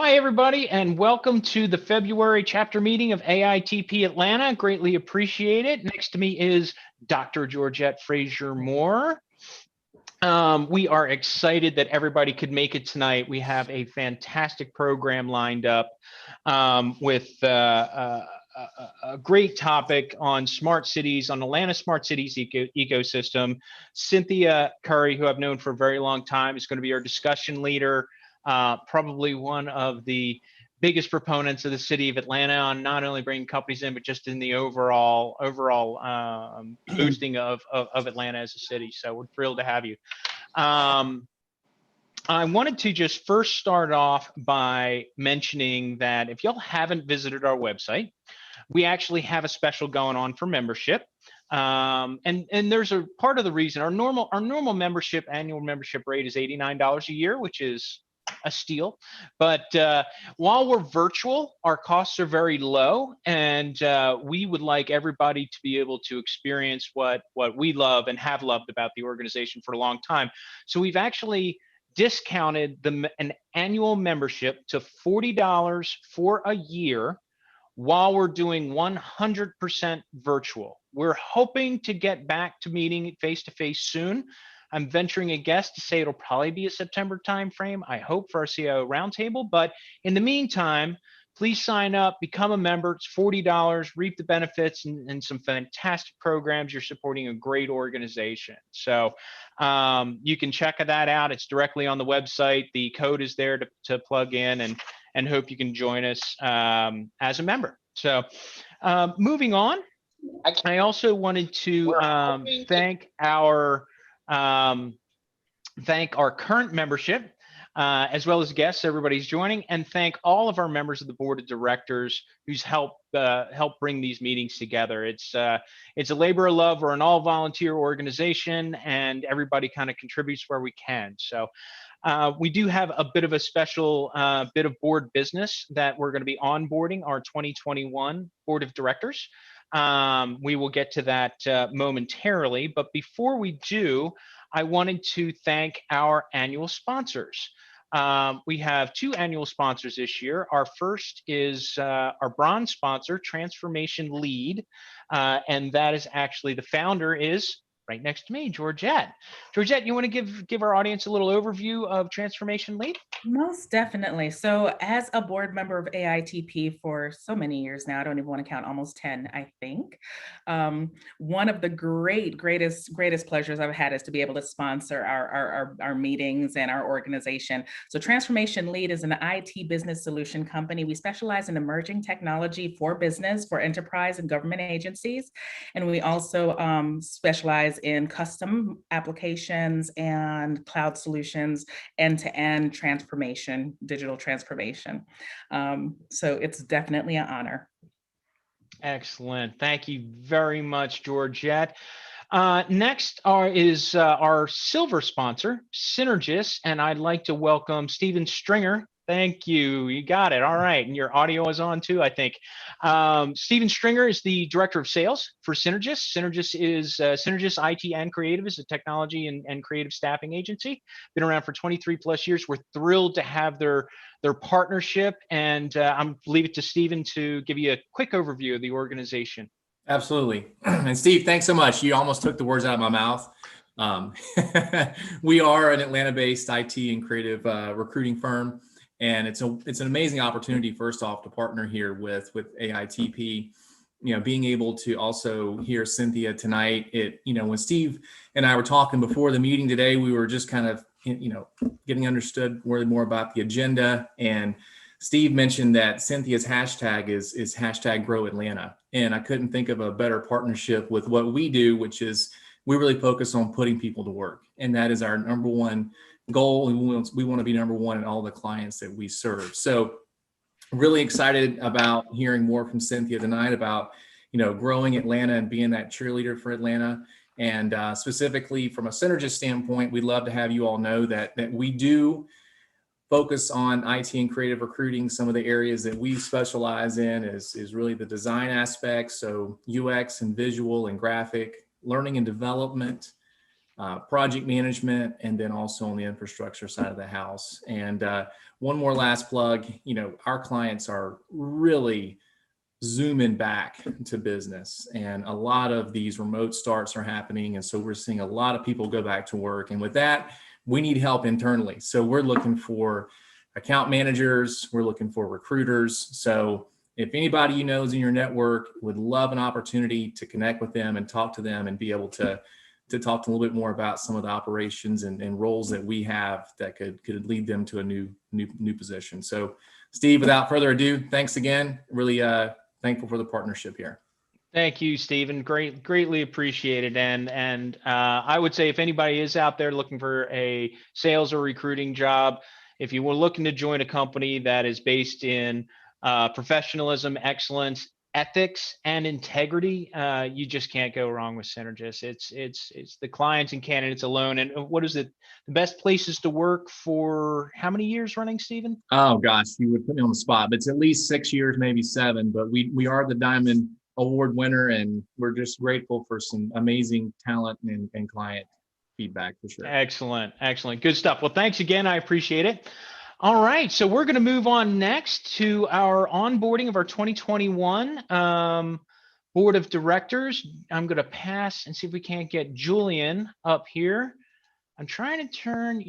Hi, everybody, and welcome to the February chapter meeting of AITP Atlanta. Greatly appreciate it. Next to me is Dr. Georgette Frazier-Moore. We are excited that everybody could make it tonight. We have a fantastic program lined up with a great topic on smart cities, on Atlanta smart cities ecosystem. Cynthia Curry, who I've known for a very long time, is going to be our discussion leader. Probably one of the biggest proponents of the city of Atlanta on not only bringing companies in, but just in the overall boosting of Atlanta as a city. So we're thrilled to have you. I wanted to just first start off by mentioning that if y'all haven't visited our website, we actually have a special going on for membership. And there's a part of the reason our normal annual membership rate is $89 a year, which is a steal. But while we're virtual, our costs are very low, and we would like everybody to be able to experience what we love and have loved about the organization for a long time. So we've actually discounted an annual membership to $40 for a year while we're doing 100% virtual. We're hoping to get back to meeting face-to-face soon. I'm venturing a guess to say it'll probably be a September timeframe, I hope, for our CIO roundtable. But in the meantime, please sign up, become a member. It's $40, reap the benefits and some fantastic programs. You're supporting a great organization. So you can check that out. It's directly on the website. The code is there to plug in, and hope you can join us as a member. So moving on, I also wanted to thank our current membership, as well as guests, everybody's joining, and thank all of our members of the board of directors who's helped bring these meetings together. It's a labor of love. We're an all volunteer organization, and everybody kind of contributes where we can. So we do have a bit of a special bit of board business that we're going to be onboarding our 2021 board of directors. We will get to that momentarily, but before we do, I wanted to thank our annual sponsors. We have two annual sponsors this year. Our first is our bronze sponsor, Transformation Lead, and that is actually the founder is right next to me, Georgette. Georgette, you want to give our audience a little overview of Transformation Lead? Most definitely. So as a board member of AITP for so many years now, I don't even want to count, almost 10, I think. One of the greatest pleasures I've had is to be able to sponsor our meetings and our organization. So Transformation Lead is an IT business solution company. We specialize in emerging technology for business, for enterprise and government agencies. And we also specialize in custom applications and cloud solutions, end-to-end transformation, digital transformation. So it's definitely an honor. Excellent. Thank you very much, Georgette. Next is our silver sponsor, Synergis, and I'd like to welcome Stephen Stringer. Thank you. You got it. All right. And your audio is on too, I think. Stephen Stringer is the director of sales for Synergis. Synergis is Synergis IT and Creative is a technology and creative staffing agency. Been around for 23 plus years. We're thrilled to have their partnership, and I'm leave it to Stephen to give you a quick overview of the organization. Absolutely. And Steve, thanks so much. You almost took the words out of my mouth. We are an Atlanta-based IT and creative recruiting firm. And it's an amazing opportunity, first off, to partner here with AITP. You know, being able to also hear Cynthia tonight. When Steve and I were talking before the meeting today, we were just kind of, getting understood more about the agenda. And Steve mentioned that Cynthia's hashtag is hashtag Grow Atlanta. And I couldn't think of a better partnership with what we do, which is we really focus on putting people to work. And that is our number one goal, and we want to be number one in all the clients that we serve. So really excited about hearing more from Cynthia tonight about growing Atlanta and being that cheerleader for Atlanta. And specifically from a Synergist standpoint, we'd love to have you all know that we do focus on IT and creative recruiting. Some of the areas that we specialize in is really the design aspects, so UX and visual and graphic, learning and development, project management, and then also on the infrastructure side of the house. And one more last plug, our clients are really zooming back to business, and a lot of these remote starts are happening. And so we're seeing a lot of people go back to work. And with that, we need help internally. So we're looking for account managers, we're looking for recruiters. So if anybody you know is in your network, would love an opportunity to connect with them and talk to them and be able to talk a little bit more about some of the operations and roles that we have that could lead them to a new position. So Steve, without further ado, thanks again. Really thankful for the partnership here. Thank you, Stephen. Greatly appreciated. And I would say if anybody is out there looking for a sales or recruiting job, if you were looking to join a company that is based in professionalism, excellence, ethics, and integrity, you just can't go wrong with Synergis. It's the clients and candidates alone. And what is it? The best places to work for how many years running, Stephen? Oh gosh, you would put me on the spot, but it's at least 6 years, maybe 7. But we are the Diamond Award winner, and we're just grateful for some amazing talent and client feedback for sure. Excellent. Good stuff. Well, thanks again. I appreciate it. All right, so we're going to move on next to our onboarding of our 2021 Board of Directors. I'm going to pass and see if we can't get Julian up here. I'm trying to turn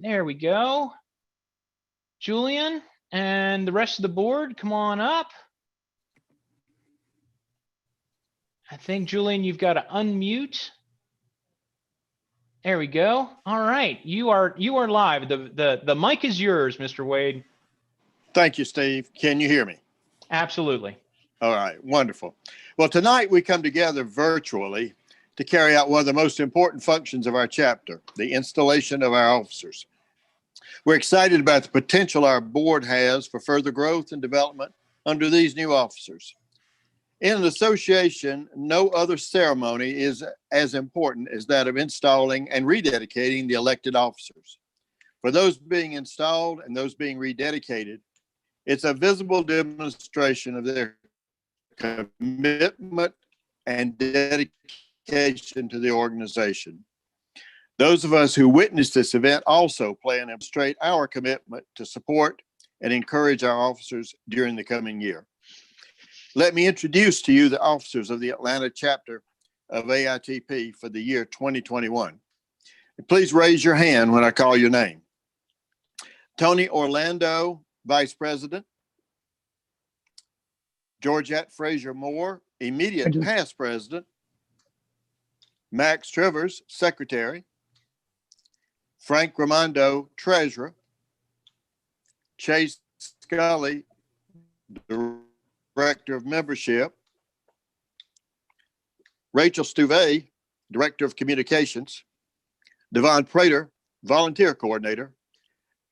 there we go. Julian and the rest of the board, come on up. I think, Julian, you've got to unmute. There we go. All right, you are live. The mic is yours, Mr. Wade. Thank you, Steve. Can you hear me? Absolutely. All right, wonderful. Well, tonight we come together virtually to carry out one of the most important functions of our chapter, the installation of our officers. We're excited about the potential our board has for further growth and development under these new officers. In an association, no other ceremony is as important as that of installing and rededicating the elected officers. For those being installed and those being rededicated, it's a visible demonstration of their commitment and dedication to the organization. Those of us who witnessed this event also plan to demonstrate our commitment to support and encourage our officers during the coming year. Let me introduce to you the officers of the Atlanta chapter of AITP for the year 2021. Please raise your hand when I call your name. Tony Orlando, Vice President. Georgette Frazier Moore, immediate past President. Max Trivers, Secretary. Frank Ramondo, Treasurer. Chase Scully, Director of Membership. Rachel Stuve, Director of Communications. Devon Prater, Volunteer Coordinator.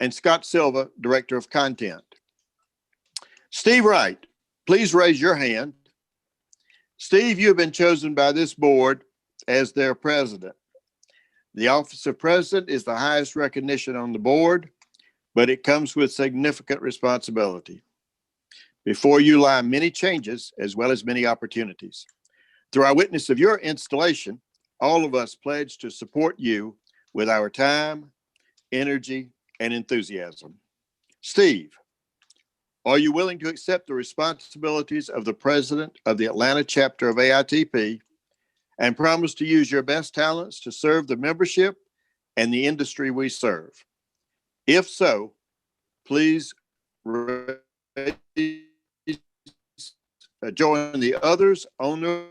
And Scott Silva, Director of Content. Steve Wright, please raise your hand. Steve, you have been chosen by this board as their president. The office of president is the highest recognition on the board, but it comes with significant responsibility. Before you lie many changes as well as many opportunities. Through our witness of your installation, all of us pledge to support you with our time, energy, and enthusiasm. Steve, are you willing to accept the responsibilities of the president of the Atlanta chapter of AITP and promise to use your best talents to serve the membership and the industry we serve? If so, please join the others on the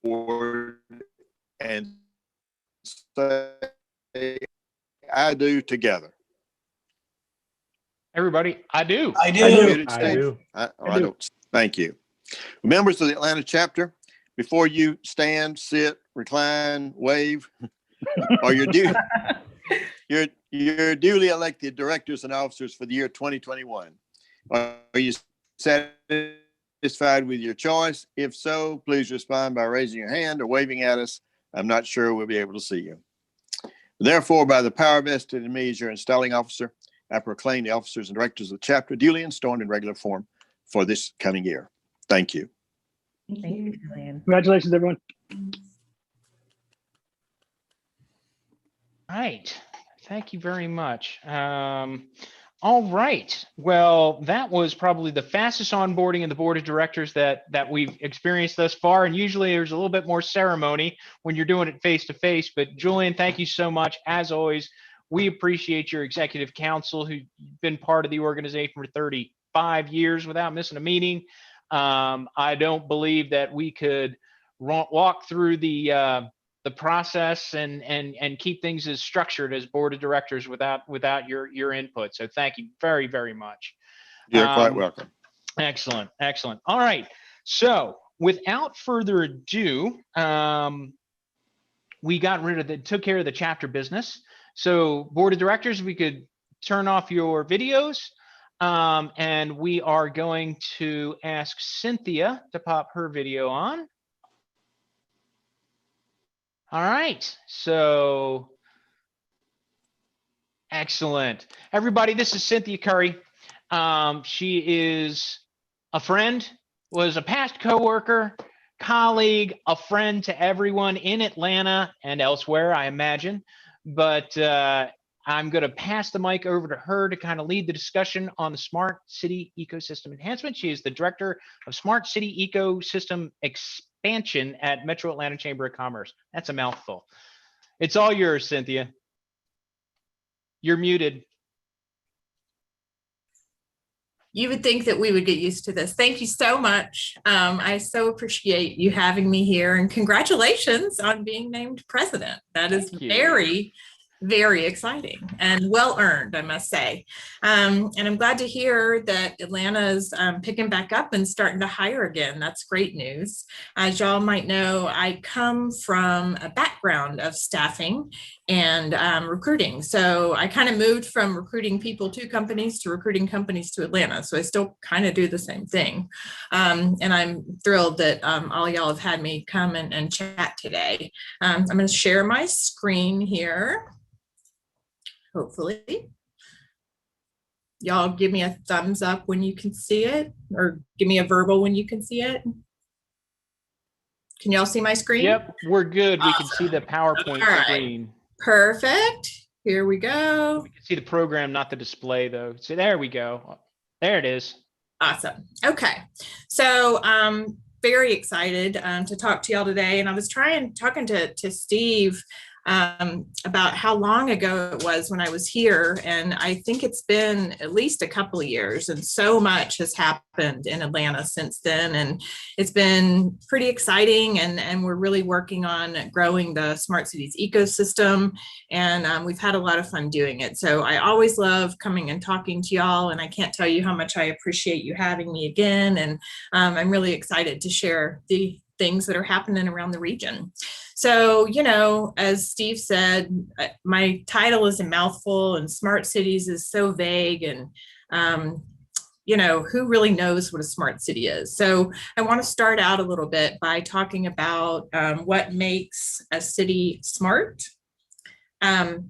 board and say, I do together. Everybody, I do. I do. I don't. Thank you. Members of the Atlanta chapter, before you stand, sit, recline, wave, or your duly elected directors and officers for the year 2021. Are you satisfied with your choice? If so, please respond by raising your hand or waving at us. I'm not sure we'll be able to see you. Therefore, by the power vested in me as your installing officer, I proclaim the officers and directors of the chapter duly installed in regular form for this coming year. Thank you. Thank you, Julian. Congratulations, everyone. right. Thank you very much. All right. Well, that was probably the fastest onboarding in the board of directors that we've experienced thus far. And usually there's a little bit more ceremony when you're doing it face to face. But Julian, thank you so much. As always, we appreciate your executive council who's been part of the organization for 35 years without missing a meeting. I don't believe that we could walk through the process and keep things as structured as board of directors without your input. So thank you very, very much. You're quite welcome. Excellent. All right. So without further ado, we took care of the chapter business. So board of directors, we could turn off your videos. And we are going to ask Cynthia to pop her video on. All right, so excellent. Everybody, this is Cynthia Curry. She is a friend, was a past coworker, colleague, a friend to everyone in Atlanta and elsewhere, I imagine. But I'm going to pass the mic over to her to kind of lead the discussion on the Smart City Ecosystem Enhancement. She is the Director of Smart City Ecosystem Expansion at Metro Atlanta Chamber of Commerce. That's a mouthful. It's all yours, Cynthia. You're muted. You would think that we would get used to this. Thank you so much. I so appreciate you having me here, and congratulations on being named president. That is very, very exciting and well earned, I must say. And I'm glad to hear that Atlanta is picking back up and starting to hire again. That's great news. As y'all might know, I come from a background of staffing and recruiting. So I kind of moved from recruiting people to companies to recruiting companies to Atlanta. So I still kind of do the same thing. And I'm thrilled that all y'all have had me come and chat today. I'm going to share my screen here. Hopefully. Y'all give me a thumbs up when you can see it, or give me a verbal when you can see it. Can y'all see my screen? Yep, we're good. Awesome. We can see the PowerPoint screen. Perfect. Here we go. We can see the program, not the display though. So there we go. There it is. Awesome. Okay. So very excited to talk to y'all today. And I was talking to Steve about how long ago it was when I was here. And I think it's been at least a couple of years, and so much has happened in Atlanta since then. And it's been pretty exciting. And we're really working on growing the Smart Cities ecosystem. And we've had a lot of fun doing it. So I always love coming and talking to y'all. And I can't tell you how much I appreciate you having me again. And I'm really excited to share the things that are happening around the region. So, you know, as Steve said, my title is a mouthful, and smart cities is so vague, and, you know, who really knows what a smart city is? So I want to start out a little bit by talking about what makes a city smart. Hold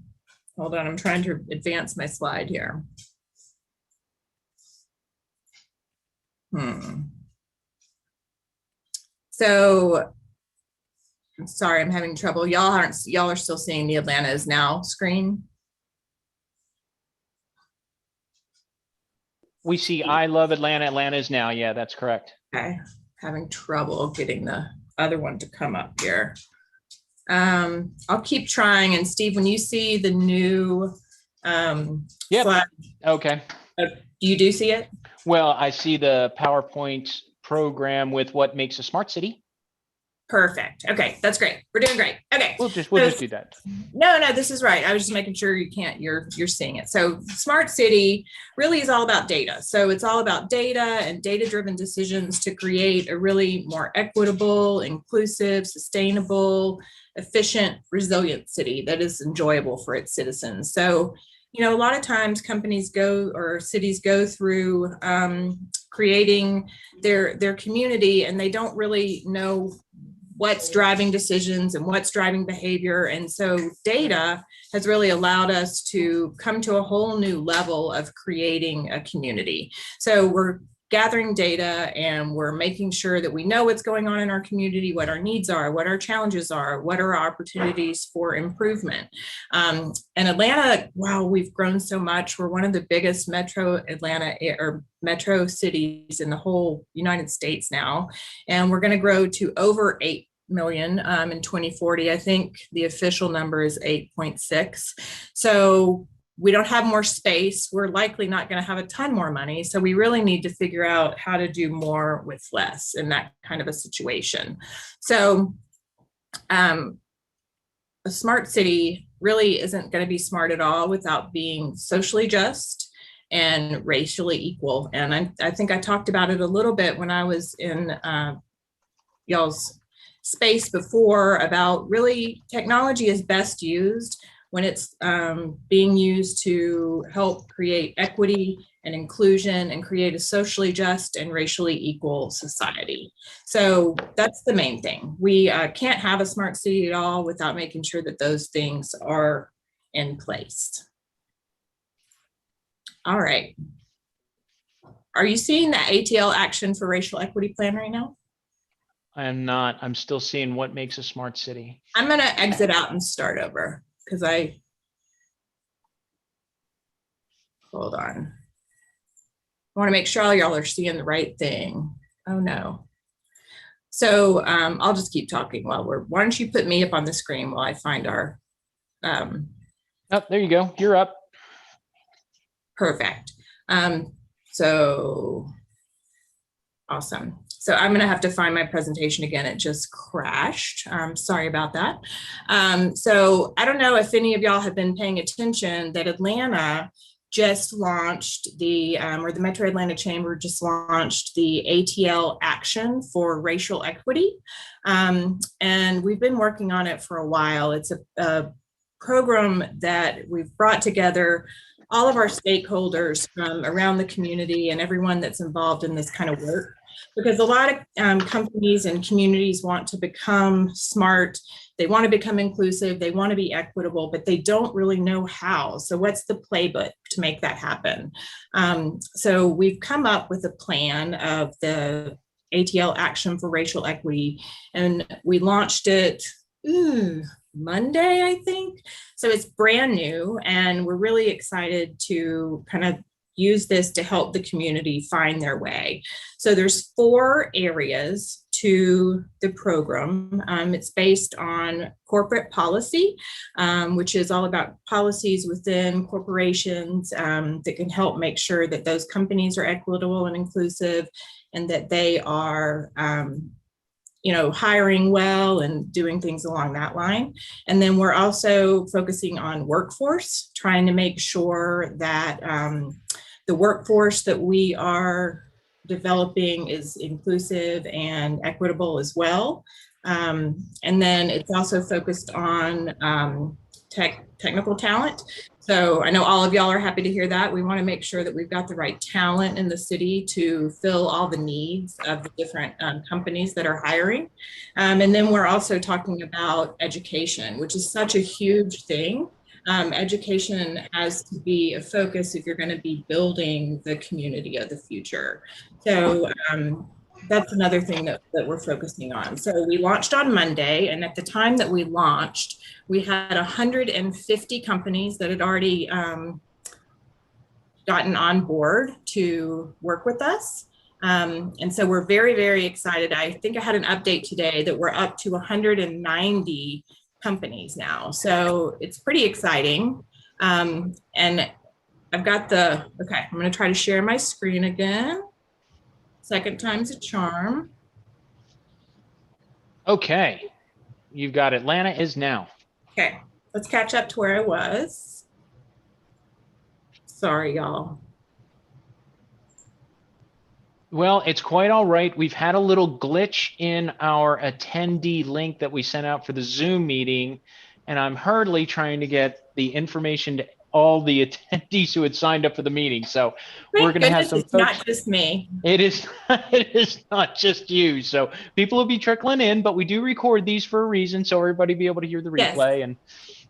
on, I'm trying to advance my slide here. So, I'm sorry, I'm having trouble. Y'all are still seeing the Atlanta is Now screen? We see I love Atlanta, Atlanta is now. Yeah, that's correct. Okay, having trouble getting the other one to come up here. I'll keep trying. And Steve, when you see the new slide, okay. You do see it? Well, I see the PowerPoint program with what makes a smart city. Perfect. Okay, that's great. We're doing great. Okay. We'll just do that. No, this is right. I was just making sure you're seeing it. So smart city really is all about data. So it's all about data and data-driven decisions to create a really more equitable, inclusive, sustainable, efficient, resilient city that is enjoyable for its citizens. So, you know, a lot of times companies or cities go through creating their community, and they don't really know what's driving decisions and what's driving behavior. And so data has really allowed us to come to a whole new level of creating a community. So we're gathering data, and we're making sure that we know what's going on in our community, what our needs are, what our challenges are, what are our opportunities for improvement. And Atlanta, wow, we've grown so much. We're one of the biggest metro cities in the whole United States now, and we're going to grow to over 8 million in 2040. I think the official number is 8.6. So we don't have more space. We're likely not going to have a ton more money. So we really need to figure out how to do more with less in that kind of a situation. So a smart city really isn't going to be smart at all without being socially just and racially equal. And I think I talked about it a little bit when I was in y'all's space before, about really technology is best used when it's being used to help create equity and inclusion and create a socially just and racially equal society. So that's the main thing. We can't have a smart city at all without making sure that those things are in place. All right. Are you seeing the ATL Action for Racial Equity plan right now? I am not. I'm still seeing what makes a smart city. I'm going to exit out and start over because hold on. I want to make sure all y'all are seeing the right thing. Oh no. So I'll just keep talking while why don't you put me up on the screen while I find our. Oh, there you go. You're up. Perfect. So awesome. So I'm going to have to find my presentation again. It just crashed. Sorry about that. So I don't know if any of y'all have been paying attention that Atlanta just launched or the Metro Atlanta Chamber just launched the ATL Action for Racial Equity. And we've been working on it for a while. It's a program that we've brought together all of our stakeholders from around the community and everyone that's involved in this kind of work. Because a lot of companies and communities want to become smart, they want to become inclusive, they want to be equitable, but they don't really know how. So what's the playbook to make that happen? So we've come up with a plan of the ATL Action for Racial Equity, and we launched it Monday, I think. So it's brand new, and we're really excited to kind of use this to help the community find their way. So there's 4 areas to the program. It's based on corporate policy, which is all about policies within corporations that can help make sure that those companies are equitable and inclusive, and that they are hiring well and doing things along that line. And then we're also focusing on workforce, trying to make sure that the workforce that we are developing is inclusive and equitable as well. And then it's also focused on technical talent. So I know all of y'all are happy to hear that. We want to make sure that we've got the right talent in the city to fill all the needs of the different companies that are hiring. And then we're also talking about education, which is such a huge thing. Education has to be a focus if you're going to be building the community of the future. So that's another thing that we're focusing on. So we launched on Monday, and at the time that we launched, we had 150 companies that had already gotten on board to work with us. And so we're very, very excited. I think I had an update today that we're up to 190 companies now. So it's pretty exciting. And I've got okay, I'm going to try to share my screen again. Second time's a charm. Okay. You've got Atlanta is now. Okay, let's catch up to where I was. Sorry, y'all. Well, it's quite all right. We've had a little glitch in our attendee link that we sent out for the Zoom meeting, and I'm hurriedly trying to get the information to all the attendees who had signed up for the meeting. So we're going to have some folks. Not just me. It is not just you. So people will be trickling in, but we do record these for a reason, so everybody be able to hear the replay. Yes.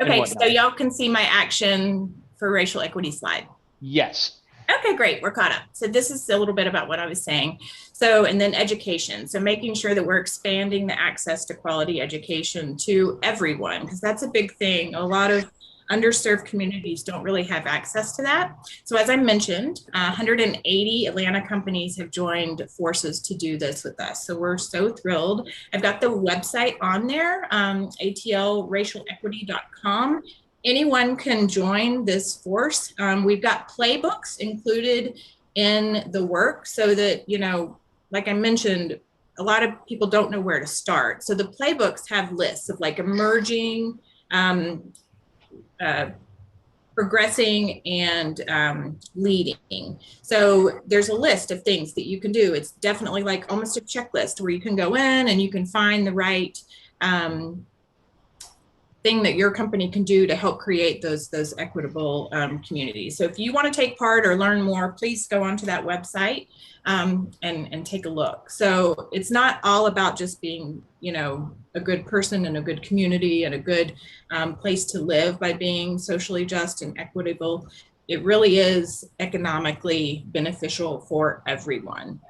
Okay, so y'all can see my action for racial equity slide. Yes. Okay, great. We're caught up. So this is a little bit about what I was saying. So, and then education. So making sure that we're expanding the access to quality education to everyone, because that's a big thing. A lot of underserved communities don't really have access to that. So as I mentioned, 180 Atlanta companies have joined forces to do this with us. So we're so thrilled. I've got the website on there, atlracialequity.com. Anyone can join this force. We've got playbooks included in the work so that, you know, like I mentioned, a lot of people don't know where to start. So the playbooks have lists of like emerging, progressing, and leading. So there's a list of things that you can do. It's definitely like almost a checklist where you can go in and you can find the right thing that your company can do to help create those equitable communities. So if you want to take part or learn more, please go onto that website and take a look. So it's not all about just being, you know, a good person and a good community and a good place to live by being socially just and equitable. It really is economically beneficial for everyone.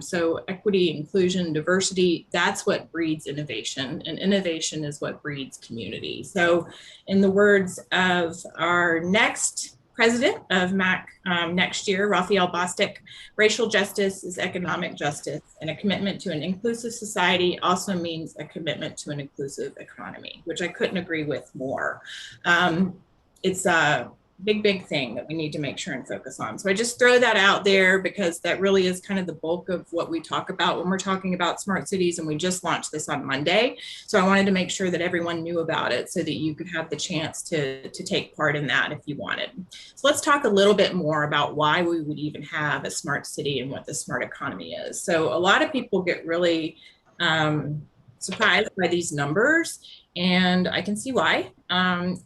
So equity, inclusion, diversity, that's what breeds innovation, and innovation is what breeds community. So in the words of our next president of MAC next year, Raphael Bostic, racial justice is economic justice, and a commitment to an inclusive society also means a commitment to an inclusive economy, which I couldn't agree with more. It's a big thing that we need to make sure and focus on. So I just throw that out there because that really is kind of the bulk of what we talk about when we're talking about smart cities, and we just launched this on Monday. So I wanted to make sure that everyone knew about it so that you could have the chance to take part in that if you wanted. So let's talk a little bit more about why we would even have a smart city and what the smart economy is. So a lot of people get really surprised by these numbers, and I can see why. And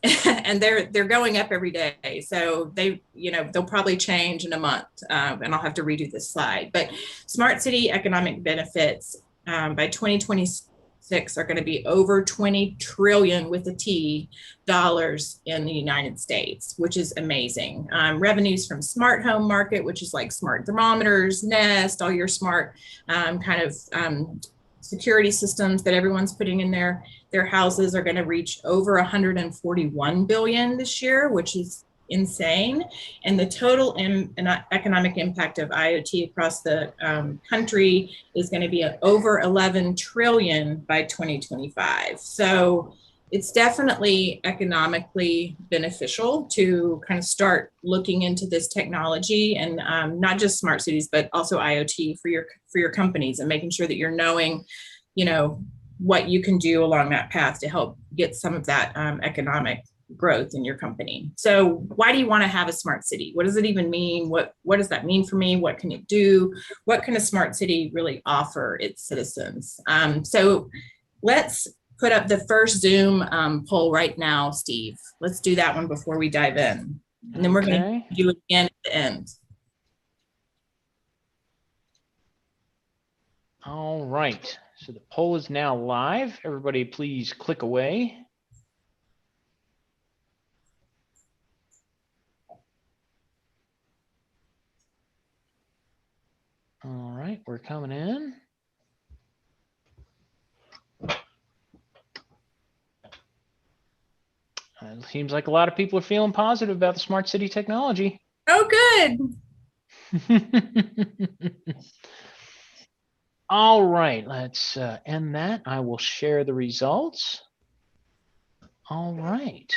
they're going up every day. So they, you know, they'll probably change in a month, and I'll have to redo this slide. But smart city economic benefits by 2026 are going to be over 20 trillion with a T dollars in the United States, which is amazing. Revenues from smart home market, which is like smart thermometers, Nest, all your smart security systems that everyone's putting in their houses, are going to reach over 141 billion this year, which is insane. And the total economic impact of IoT across the country is going to be over 11 trillion by 2025. So it's definitely economically beneficial to kind of start looking into this technology, and not just smart cities, but also IoT for your companies, and making sure that you're knowing, you know, what you can do along that path to help get some of that economic growth in your company. So why do you want to have a smart city? What does it even mean? What does that mean for me? What can it do? What can a smart city really offer its citizens? So let's put up the first Zoom poll right now, Steve. Let's do that one before we dive in. And then we're going to do it again at the end. All right. So the poll is now live. Everybody, please click away. All right, we're coming in. It seems like a lot of people are feeling positive about the smart city technology. Oh, good. All right, let's end that. I will share the results. All right,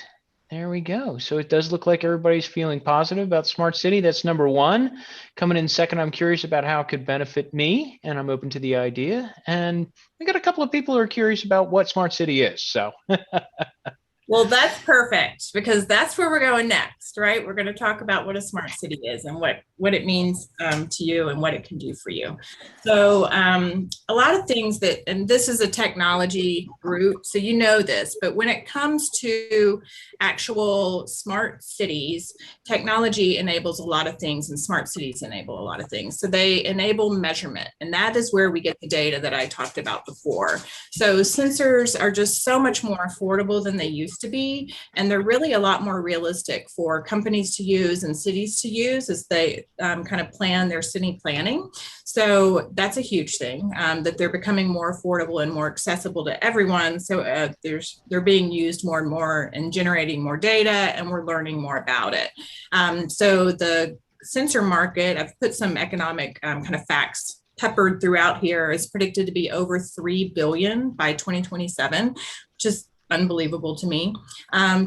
there we go. So it does look like everybody's feeling positive about smart city. That's number one. Coming in second, I'm curious about how it could benefit me, and I'm open to the idea. And we got a couple of people who are curious about what smart city is. So. Well, that's perfect, because that's where we're going next, right? We're going to talk about what a smart city is and what it means to you and what it can do for you. So a lot of things that, and this is a technology group, so you know this, but when it comes to actual smart cities, technology enables a lot of things, and smart cities enable a lot of things. So they enable measurement, and that is where we get the data that I talked about before. So sensors are just so much more affordable than they used to be, and they're really a lot more realistic for companies to use and cities to use as they kind of plan their city planning. So that's a huge thing, that they're becoming more affordable and more accessible to everyone. So they're being used more and more and generating more data, and we're learning more about it. So the sensor market, I've put some economic kind of facts peppered throughout here, is predicted to be over 3 billion by 2027, which is unbelievable to me.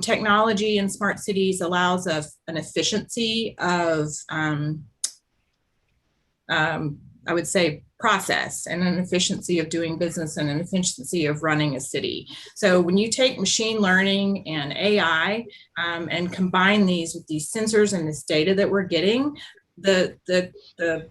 Technology in smart cities allows us an efficiency of, I would say, process, and an efficiency of doing business, and an efficiency of running a city. So when you take machine learning and AI and combine these with these sensors and this data that we're getting, the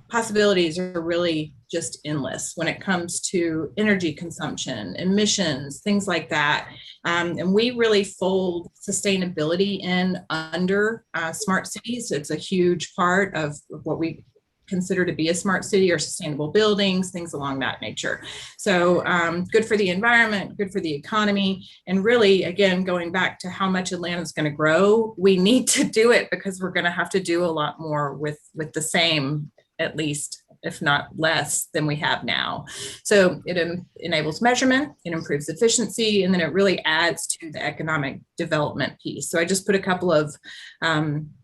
possibilities are really just endless when it comes to energy consumption, emissions, things like that. And we really fold sustainability in under smart cities. It's a huge part of what we consider to be a smart city, or sustainable buildings, things along that nature. So good for the environment, good for the economy. And really, again, going back to how much Atlanta is going to grow, we need to do it, because we're going to have to do a lot more with the same, at least, if not less than we have now. So it enables measurement, it improves efficiency, and then it really adds to the economic development piece. So I just put a couple of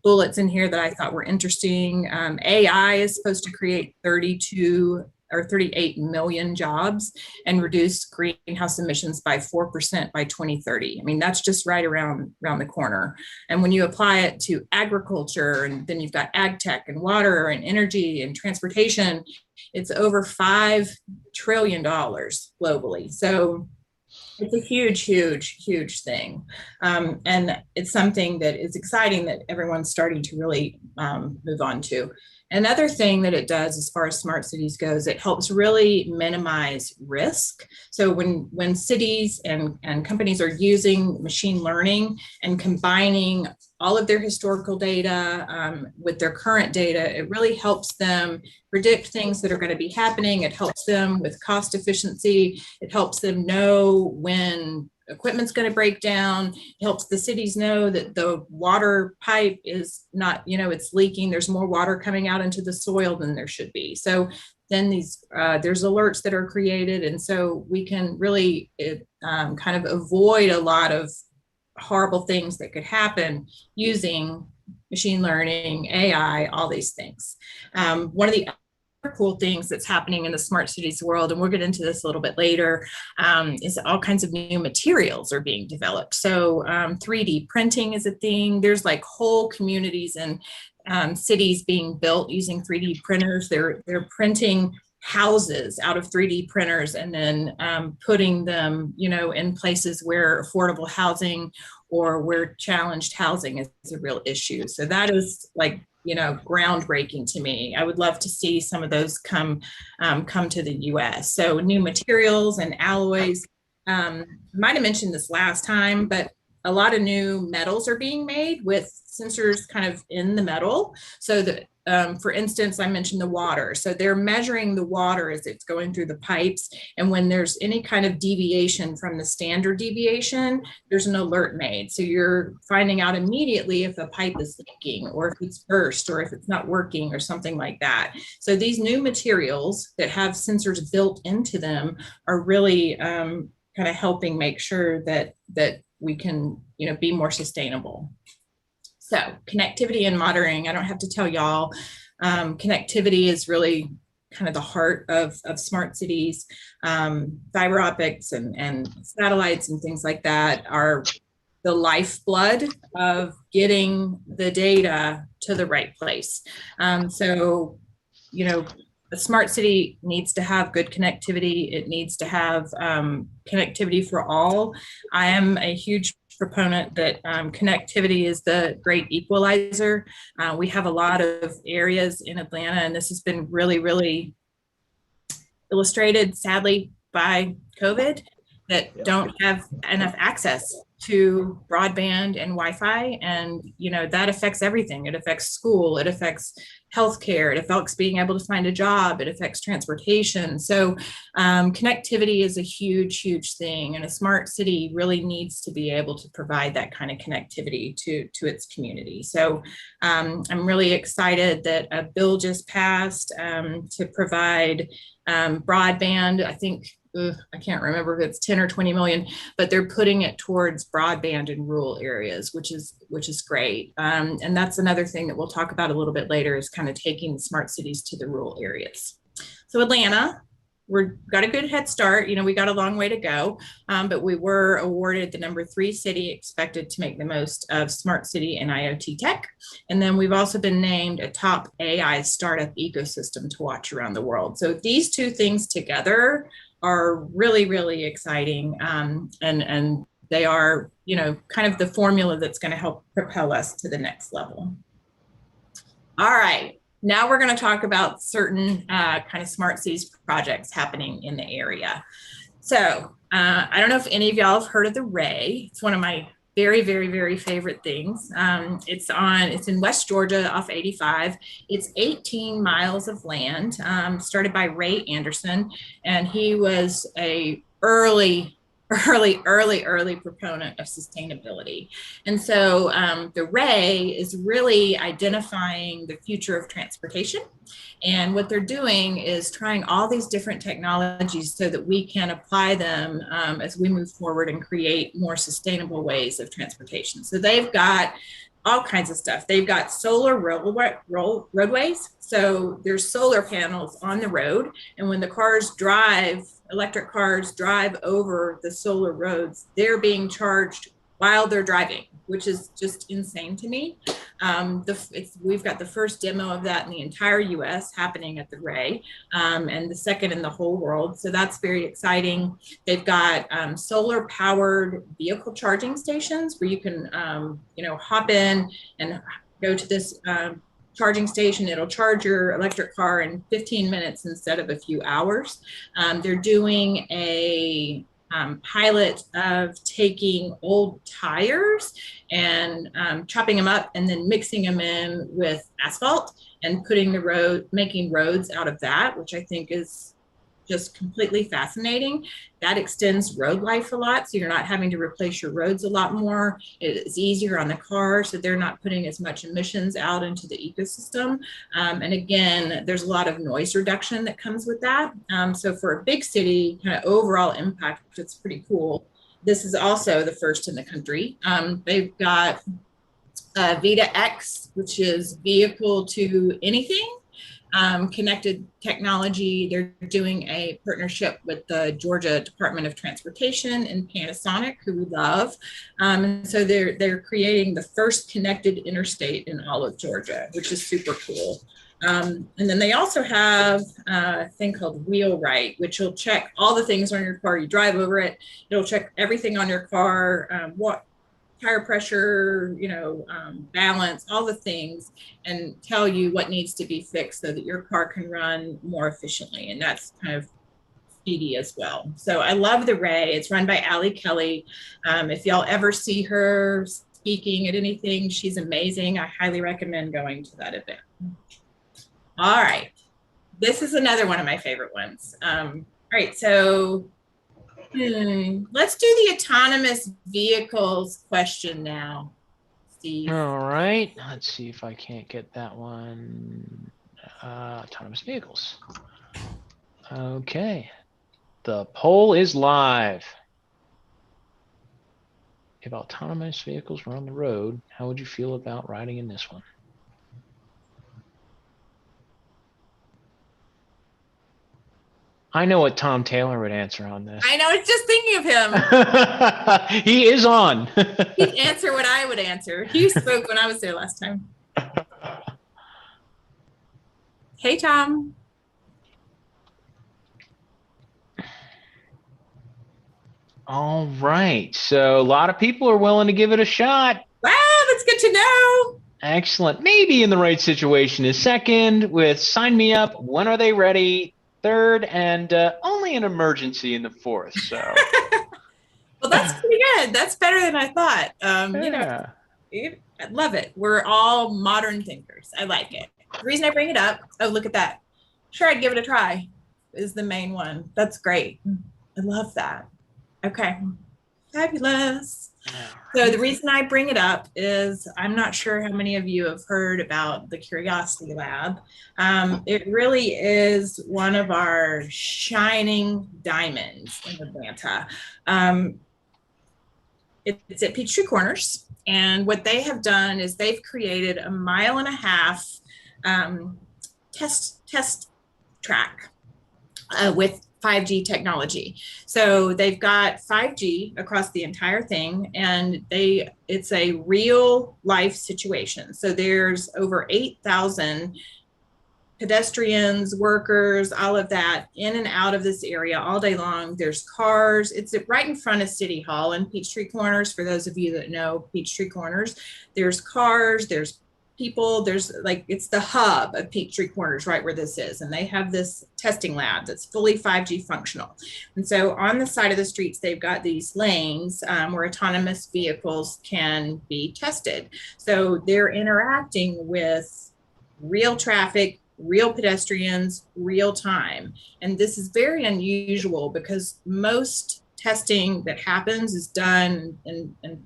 bullets in here that I thought were interesting. AI is supposed to create 32 or 38 million jobs and reduce greenhouse emissions by 4% by 2030. I mean, that's just right around the corner. And when you apply it to agriculture, and then you've got ag tech and water and energy and transportation, it's over $5 trillion globally. So it's a huge, huge, huge thing. And it's something that is exciting that everyone's starting to really move on to. Another thing that it does as far as smart cities goes, it helps really minimize risk. So when cities and companies are using machine learning and combining all of their historical data with their current data, it really helps them predict things that are going to be happening. It helps them with cost efficiency. It helps them know when equipment's going to break down. It helps the cities know that the water pipe is not, it's leaking. There's more water coming out into the soil than there should be. So then there's alerts that are created. And so we can really kind of avoid a lot of horrible things that could happen using machine learning, AI, all these things. One of the cool things that's happening in the smart cities world, and we'll get into this a little bit later, is all kinds of new materials are being developed. So 3D printing is a thing. There's like whole communities and cities being built using 3D printers. They're printing houses out of 3D printers and then putting them, in places where affordable housing or where challenged housing is a real issue. So that is like, groundbreaking to me. I would love to see some of those come to the US. So new materials and alloys. Might have mentioned this last time, but a lot of new metals are being made with sensors kind of in the metal. So that, for instance, I mentioned the water. So they're measuring the water as it's going through the pipes. And when there's any kind of deviation from the standard deviation, there's an alert made. So you're finding out immediately if a pipe is leaking or if it's burst or if it's not working or something like that. So these new materials that have sensors built into them are really kind of helping make sure that we can, be more sustainable. So connectivity and monitoring, I don't have to tell y'all, connectivity is really kind of the heart of smart cities. Fiber optics and satellites and things like that are the lifeblood of getting the data to the right place. So, a smart city needs to have good connectivity. It needs to have connectivity for all. I am a huge proponent that connectivity is the great equalizer. We have a lot of areas in Atlanta, and this has been really, really illustrated, sadly, by COVID, that don't have enough access to broadband and Wi-Fi, and that affects everything. It affects school, it affects healthcare, it affects being able to find a job, it affects transportation. So connectivity is a huge thing, and a smart city really needs to be able to provide that kind of connectivity to its community. So I'm really excited that a bill just passed to provide broadband. I think I can't remember if it's 10 or 20 million, but they're putting it towards broadband in rural areas, which is great. And that's another thing that we'll talk about a little bit later, is kind of taking smart cities to the rural areas. So Atlanta, we've got a good head start. We got a long way to go, but we were awarded the #3 city expected to make the most of smart city and IoT tech. And then we've also been named a top AI startup ecosystem to watch around the world. So these two things together are really exciting, and they are kind of the formula that's going to help propel us to the next level. All right, now we're going to talk about certain kind of smart cities projects happening in the area. So I don't know if any of y'all have heard of the Ray. It's one of my very favorite things. It's in West Georgia off 85. It's 18 miles of land, started by Ray Anderson, and he was a early proponent of sustainability. And so the Ray is really identifying the future of transportation. And what they're doing is trying all these different technologies so that we can apply them as we move forward and create more sustainable ways of transportation. So they've got all kinds of stuff. They've got solar roadways. So there's solar panels on the road. And when the cars drive, electric cars drive over the solar roads, they're being charged while they're driving, which is just insane to me. We've got the first demo of that in the entire US happening at the Ray, and the second in the whole world. So that's very exciting. They've got solar powered vehicle charging stations where you can, hop in and go to this charging station. It'll charge your electric car in 15 minutes instead of a few hours. They're doing a pilot of taking old tires and chopping them up and then mixing them in with asphalt and making roads out of that, which I think is just completely fascinating. That extends road life a lot, so you're not having to replace your roads a lot more. It's easier on the car, so they're not putting as much emissions out into the ecosystem. And again, there's a lot of noise reduction that comes with that. So for a big city, kind of overall impact, it's pretty cool. This is also the first in the country. They've got Vita X, which is vehicle to anything. Connected technology. They're doing a partnership with the Georgia Department of Transportation and Panasonic, who we love. And so they're creating the first connected interstate in all of Georgia, which is super cool. And then they also have a thing called Wheelwright, which will check all the things on your car. You drive over it, it'll check everything on your car, what tire pressure, balance, all the things, and tell you what needs to be fixed so that your car can run more efficiently. And that's kind of speedy as well. So I love the Ray. It's run by Allie Kelly. If y'all ever see her speaking at anything, she's amazing. I highly recommend going to that event. All right. This is another one of my favorite ones. All right. So let's do the autonomous vehicles question now, Steve. All right, let's see if I can't get that one. Autonomous vehicles. Okay, the poll is live. If autonomous vehicles were on the road, how would you feel about riding in this one? I know what Tom Taylor would answer on this. I know, I was just thinking of him. He is on. He'd answer what I would answer. He spoke when I was there last time. Hey, Tom. All right. So a lot of people are willing to give it a shot. Wow, that's good to know. Excellent. Maybe in the right situation is second with sign me up. When are they ready? Third, and only an emergency in the fourth. So Well, that's pretty good. That's better than I thought. Yeah. I love it. We're all modern thinkers. I like it. The reason I bring it up, oh, look at that. Sure, I'd give it a try is the main one. That's great. I love that. Okay. Fabulous. So the reason I bring it up is I'm not sure how many of you have heard about the Curiosity Lab. It really is one of our shining diamonds in Atlanta. It's at Peachtree Corners, and what they have done is they've created a 1.5 mile test track with 5G technology. So they've got 5G across the entire thing, and it's a real life situation. So there's over 8,000 pedestrians, workers, all of that in and out of this area all day long. There's cars. It's right in front of City Hall in Peachtree Corners. For those of you that know Peachtree Corners, there's cars, there's people, there's it's the hub of Peachtree Corners right where this is. And they have this testing lab that's fully 5G functional. And so on the side of the streets, they've got these lanes where autonomous vehicles can be tested. So they're interacting with real traffic, real pedestrians, real time. And this is very unusual because most testing that happens is done, and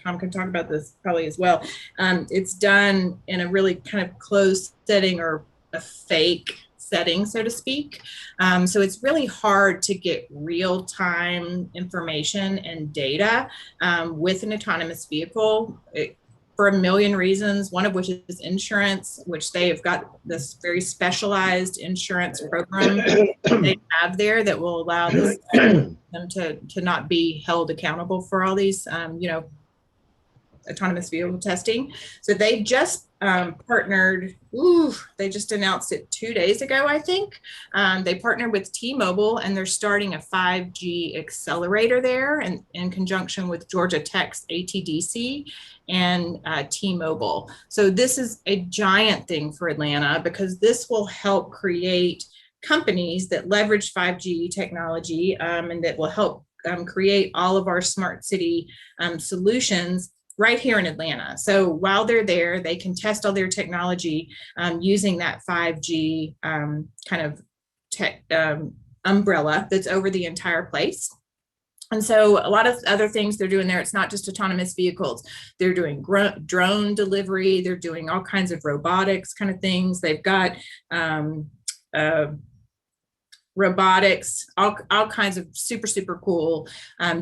Tom can talk about this probably as well, it's done in a really kind of closed setting or a fake setting, so to speak. So it's really hard to get real-time information and data with an autonomous vehicle. For a million reasons, one of which is insurance, which they have got this very specialized insurance program they have there that will allow them to not be held accountable for all these, autonomous vehicle testing. So they just partnered, they just announced it 2 days ago, I think. They partnered with T-Mobile, and they're starting a 5G accelerator there in conjunction with Georgia Tech's ATDC and T-Mobile. So this is a giant thing for Atlanta because this will help create companies that leverage 5G technology and that will help create all of our smart city solutions right here in Atlanta. So while they're there, they can test all their technology using that 5G kind of tech umbrella that's over the entire place. And so a lot of other things they're doing there, it's not just autonomous vehicles. They're doing drone delivery. They're doing all kinds of robotics kind of things. They've got robotics, all kinds of super, super cool.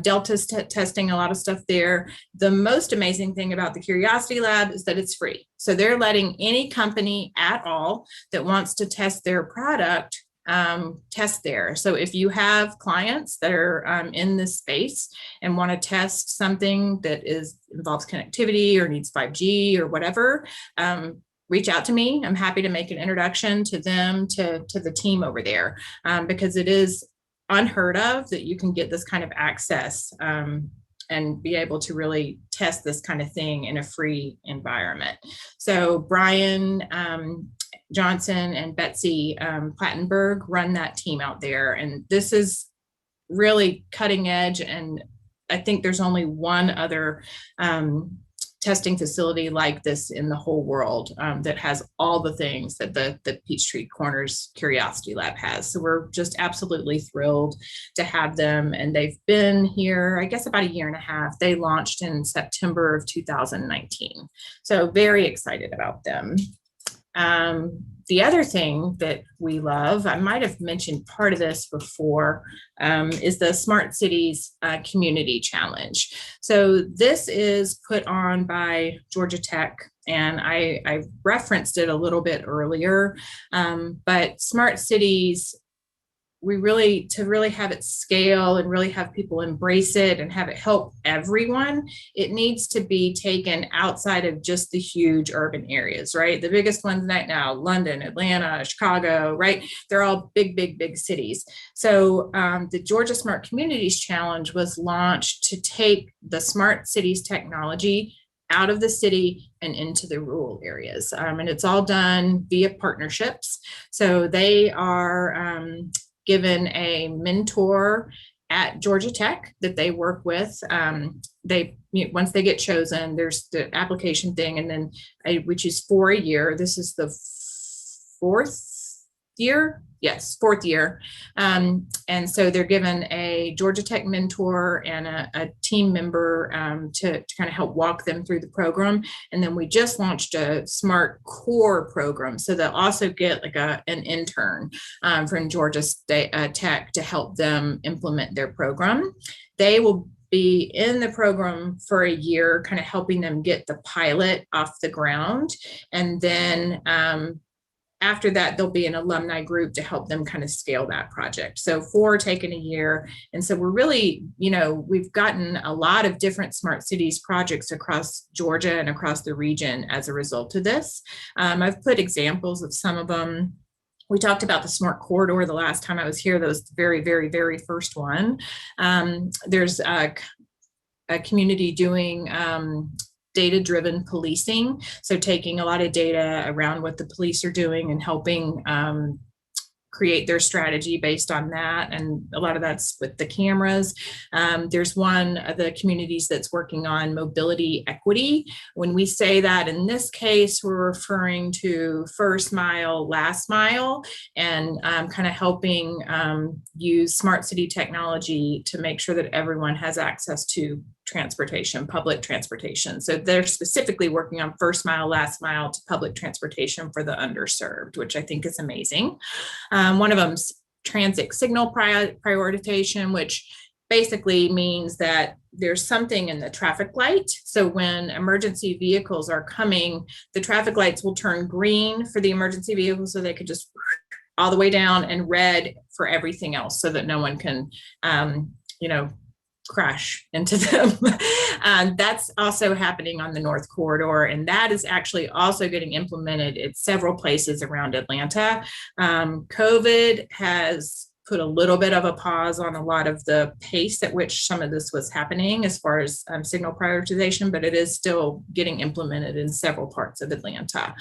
Delta's testing a lot of stuff there. The most amazing thing about the Curiosity Lab is that it's free. So they're letting any company at all that wants to test their product test there. So if you have clients that are in this space and want to test something that involves connectivity or needs 5G or whatever, reach out to me. I'm happy to make an introduction to them, to the team over there, because it is unheard of that you can get this kind of access and be able to really test this kind of thing in a free environment. So Brian Johnson and Betsy Plattenberg run that team out there. And this is really cutting edge. And I think there's only one other testing facility like this in the whole world that has all the things that the Peachtree Corners Curiosity Lab has. So we're just absolutely thrilled to have them. And they've been here, I guess, about 1.5 years. They launched in September of 2019. So very excited about them. The other thing that we love, I might have mentioned part of this before, is the Smart Cities Community Challenge. So this is put on by Georgia Tech, and I referenced it a little bit earlier, but Smart Cities, to really have it scale and really have people embrace it and have it help everyone, it needs to be taken outside of just the huge urban areas, right? The biggest ones right now, London, Atlanta, Chicago, right? They're all big, big, big cities. So the Georgia Smart Communities Challenge was launched to take the smart cities technology out of the city and into the rural areas. And it's all done via partnerships. So they are given a mentor at Georgia Tech that they work with. Once they get chosen, there's the application thing, and then which is for a year. This is the fourth year. Yes, fourth year. And so they're given a Georgia Tech mentor and a team member to kind of help walk them through the program. And then we just launched a Smart Core program. So they'll also get like an intern from Georgia Tech to help them implement their program. They will be in the program for a year, kind of helping them get the pilot off the ground. And then after that, there'll be an alumni group to help them kind of scale that project. So 4 taking a year. And so we're really, we've gotten a lot of different smart cities projects across Georgia and across the region as a result of this. I've put examples of some of them. We talked about the Smart Corridor the last time I was here. That was the very, very, very first one. There's a community doing data-driven policing. So taking a lot of data around what the police are doing and helping create their strategy based on that. And a lot of that's with the cameras. There's one of the communities that's working on mobility equity. When we say that in this case, we're referring to first mile, last mile, and kind of helping use smart city technology to make sure that everyone has access to transportation, public transportation. So they're specifically working on first mile, last mile to public transportation for the underserved, which I think is amazing. One of them's transit signal prioritization, which basically means that there's something in the traffic light. So when emergency vehicles are coming, the traffic lights will turn green for the emergency vehicle so they could just all the way down, and red for everything else so that no one can, crash into them. That's also happening on the North Corridor, and that is actually also getting implemented at several places around Atlanta. COVID has put a little bit of a pause on a lot of the pace at which some of this was happening as far as signal prioritization, but it is still getting implemented in several parts of Atlanta.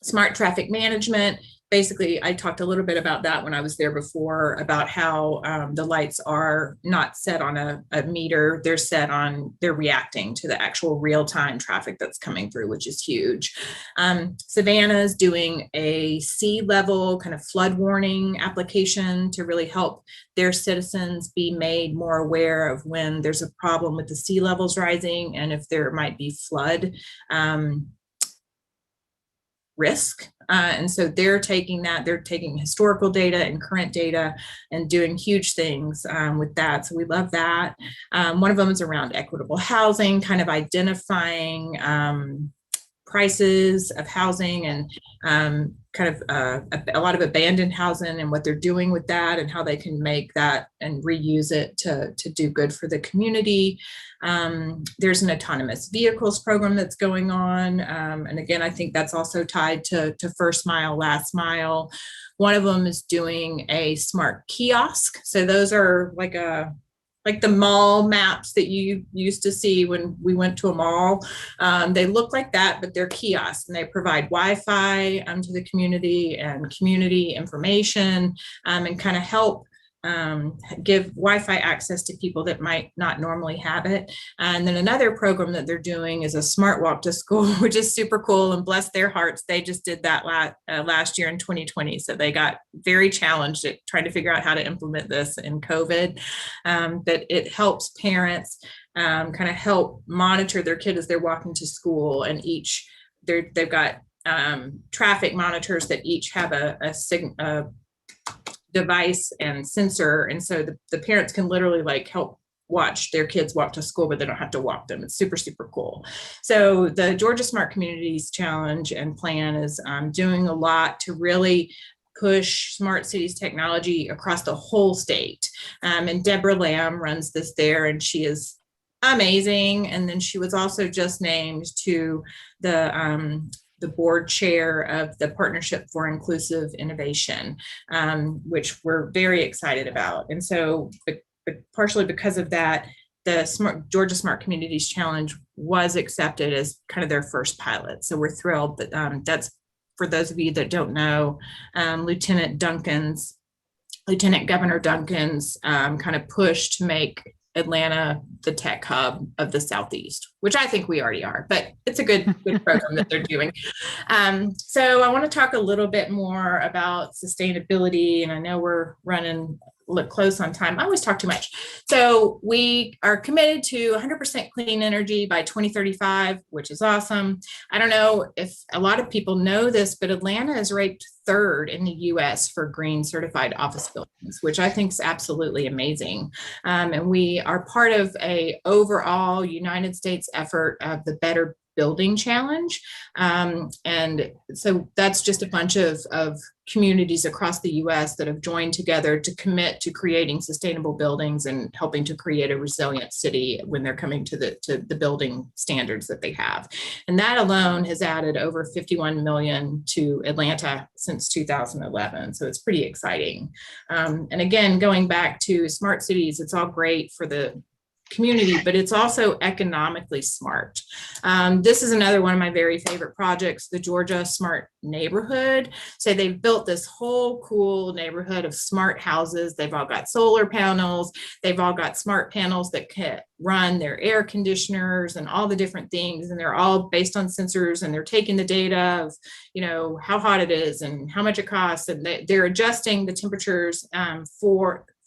Smart traffic management. Basically, I talked a little bit about that when I was there before, about how the lights are not set on a meter, they're reacting to the actual real-time traffic that's coming through, which is huge. Savannah's doing a sea level kind of flood warning application to really help their citizens be made more aware of when there's a problem with the sea levels rising and if there might be flood risk. And so they're taking historical data and current data and doing huge things with that. So we love that. One of them is around equitable housing, kind of identifying prices of housing and kind of a lot of abandoned housing and what they're doing with that and how they can make that and reuse it to do good for the community. There's an autonomous vehicles program that's going on. And again, I think that's also tied to first mile, last mile. One of them is doing a smart kiosk. So those are like the mall maps that you used to see when we went to a mall. They look like that, but they're kiosks, and they provide Wi-Fi to the community and community information and kind of help give Wi-Fi access to people that might not normally have it. And then another program that they're doing is a smart walk to school, which is super cool, and bless their hearts, they just did that last year in 2020. So they got very challenged at trying to figure out how to implement this in COVID. But it helps parents kind of help monitor their kid as they're walking to school, and they've got traffic monitors that each have a device and sensor, and so the parents can literally like help watch their kids walk to school, but they don't have to walk them. It's super, super cool. So the Georgia Smart Communities Challenge and Plan is doing a lot to really push smart cities technology across the whole state. And Deborah Lamb runs this there, and she is amazing. And then she was also just named to the board chair of the Partnership for Inclusive Innovation, which we're very excited about. And so, but partially because of that, the Georgia Smart Communities Challenge was accepted as kind of their first pilot. So we're thrilled that that's, for those of you that don't know, Lieutenant Duncan's Lieutenant Governor Duncan's kind of push to make Atlanta the tech hub of the Southeast, which I think we already are, but it's a good program that they're doing. So I want to talk a little bit more about sustainability, and I know we're running close on time. I always talk too much. So we are committed to 100% clean energy by 2035, which is awesome. I don't know if a lot of people know this, but Atlanta is ranked third in the US for green certified office buildings, which I think is absolutely amazing. And we are part of a overall United States effort of the Better Building Challenge. And so that's just a bunch of communities across the US that have joined together to commit to creating sustainable buildings and helping to create a resilient city when they're coming to the building standards that they have. And that alone has added over 51 million to Atlanta since 2011. So it's pretty exciting. And again, going back to smart cities, it's all great for the community, but it's also economically smart. This is another one of my very favorite projects, the Georgia Smart Neighborhood. So they've built this whole cool neighborhood of smart houses. They've all got solar panels. They've all got smart panels that can run their air conditioners and all the different things. And they're all based on sensors, and they're taking the data of, you know, how hot it is and how much it costs. And they're adjusting the temperatures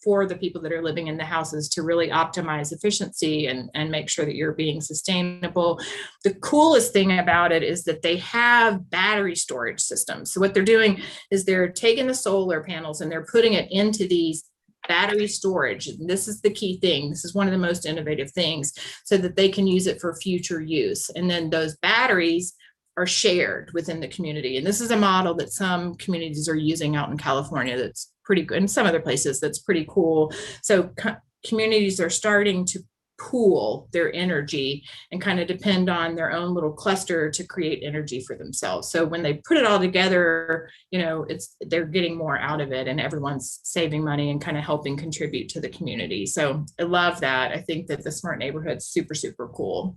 for the people that are living in the houses to really optimize efficiency and make sure that you're being sustainable. The coolest thing about it is that they have battery storage systems. So what they're doing is they're taking the solar panels and they're putting it into these battery storage. And this is the key thing. This is one of the most innovative things, so that they can use it for future use. And then those batteries are shared within the community. And this is a model that some communities are using out in California that's pretty good, and some other places that's pretty cool. So communities are starting to pool their energy and kind of depend on their own little cluster to create energy for themselves. So when they put it all together, you know, they're getting more out of it, and everyone's saving money and kind of helping contribute to the community. So I love that. I think that the smart neighborhood's super, super cool.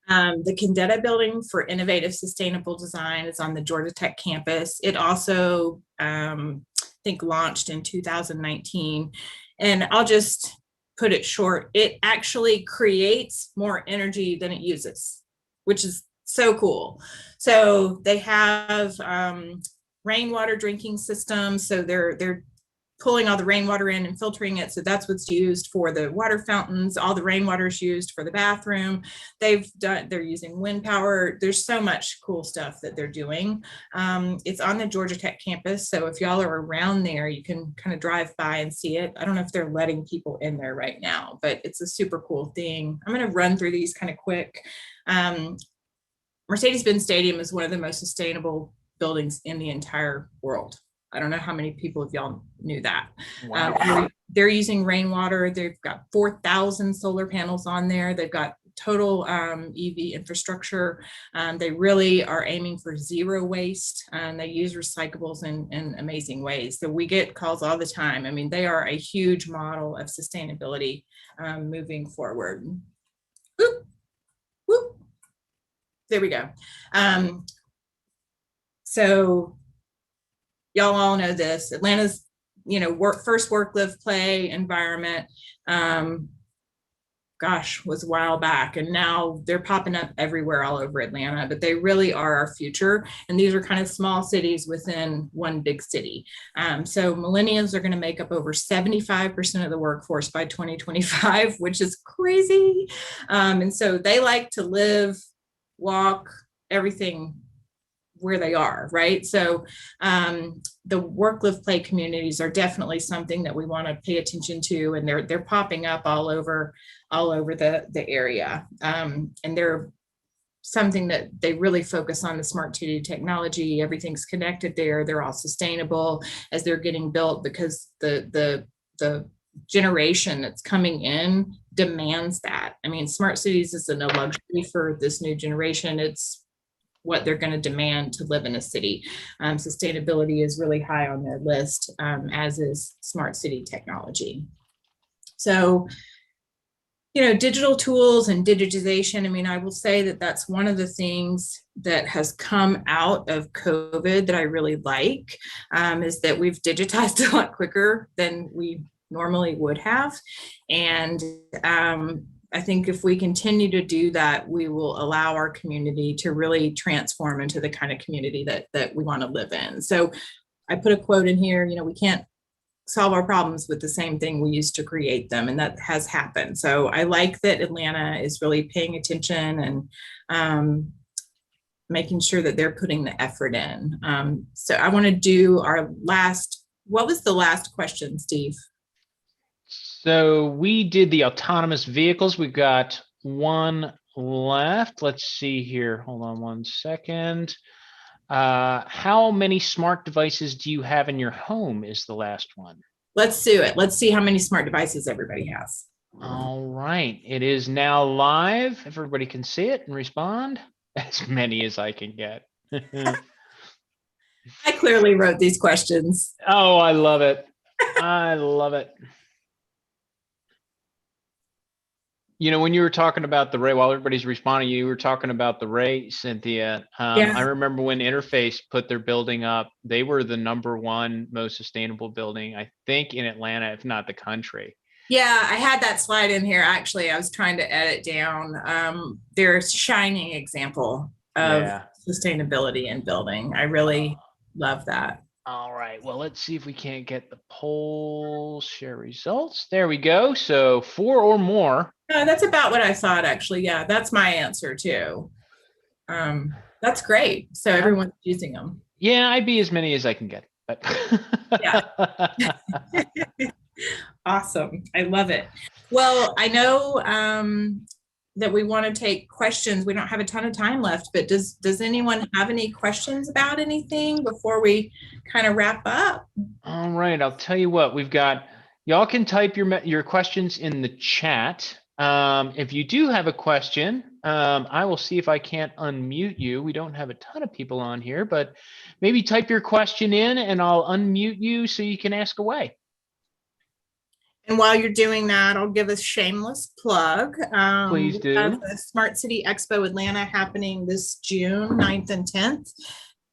The Condetta Building for Innovative Sustainable Design is on the Georgia Tech campus. It also, I think, launched in 2019. And I'll just put it short. It actually creates more energy than it uses, which is so cool. So they have rainwater drinking systems. So they're pulling all the rainwater in and filtering it. So that's what's used for the water fountains. All the rainwater is used for the bathroom. They're using wind power. There's so much cool stuff that they're doing. It's on the Georgia Tech campus. So if y'all are around there, you can kind of drive by and see it. I don't know if they're letting people in there right now, but it's a super cool thing. I'm going to run through these kind of quick. Mercedes-Benz Stadium is one of the most sustainable buildings in the entire world. I don't know how many people of y'all knew that. Wow. They're using rainwater. They've got 4,000 solar panels on there. They've got total EV infrastructure. They really are aiming for zero waste, and they use recyclables in amazing ways. So we get calls all the time. I mean, they are a huge model of sustainability moving forward. Whoop, whoop. There we go. So y'all all know this. Atlanta's, you know, first work, live, play environment, was a while back, and now they're popping up everywhere all over Atlanta, but they really are our future. And these are kind of small cities within one big city. So millennials are going to make up over 75% of the workforce by 2025, which is crazy. And so they like to live, walk, everything where they are, right? So the work, live, play communities are definitely something that we want to pay attention to, and they're popping up all over the area. And they're something that they really focus on, the smart city technology. Everything's connected there. They're all sustainable as they're getting built, because the generation that's coming in demands that. I mean, smart cities isn't a luxury for this new generation. It's what they're going to demand to live in a city. Sustainability is really high on their list, as is smart city technology. So, digital tools and digitization. I mean, I will say that that's one of the things that has come out of COVID that I really like, is that we've digitized a lot quicker than we normally would have. And I think if we continue to do that, we will allow our community to really transform into the kind of community that we want to live in. So I put a quote in here, we can't solve our problems with the same thing we used to create them, and that has happened. So I like that Atlanta is really paying attention and making sure that they're putting the effort in. So I want to do what was the last question, Steve? So we did the autonomous vehicles. We've got one left. Let's see here. Hold on one second. How many smart devices do you have in your home is the last one. Let's do it. Let's see how many smart devices everybody has. All right. It is now live. If everybody can see it and respond. As many as I can get. I clearly wrote these questions. Oh, I love it. I love it. When you were talking about the Ray, while everybody's responding, you were talking about the Ray, Cynthia. Yeah. I remember when Interface put their building up, they were the #1 most sustainable building, I think, in Atlanta, if not the country. Yeah, I had that slide in here. Actually, I was trying to edit down. They're a shining example of sustainability in building. I really love that. All right. Well, let's see if we can't get the poll share results. There we go. So 4 or more. That's about what I thought, actually. Yeah, that's my answer too. That's great. So everyone's using them. Yeah, I'd be as many as I can get. But yeah. Awesome. I love it. Well, I know that we want to take questions. We don't have a ton of time left, but does anyone have any questions about anything before we kind of wrap up? All right. I'll tell you what, y'all can type your questions in the chat. If you do have a question, I will see if I can't unmute you. We don't have a ton of people on here, but maybe type your question in and I'll unmute you so you can ask away. And while you're doing that, I'll give a shameless plug. Please do. We have the Smart City Expo Atlanta happening this June 9th and 10th.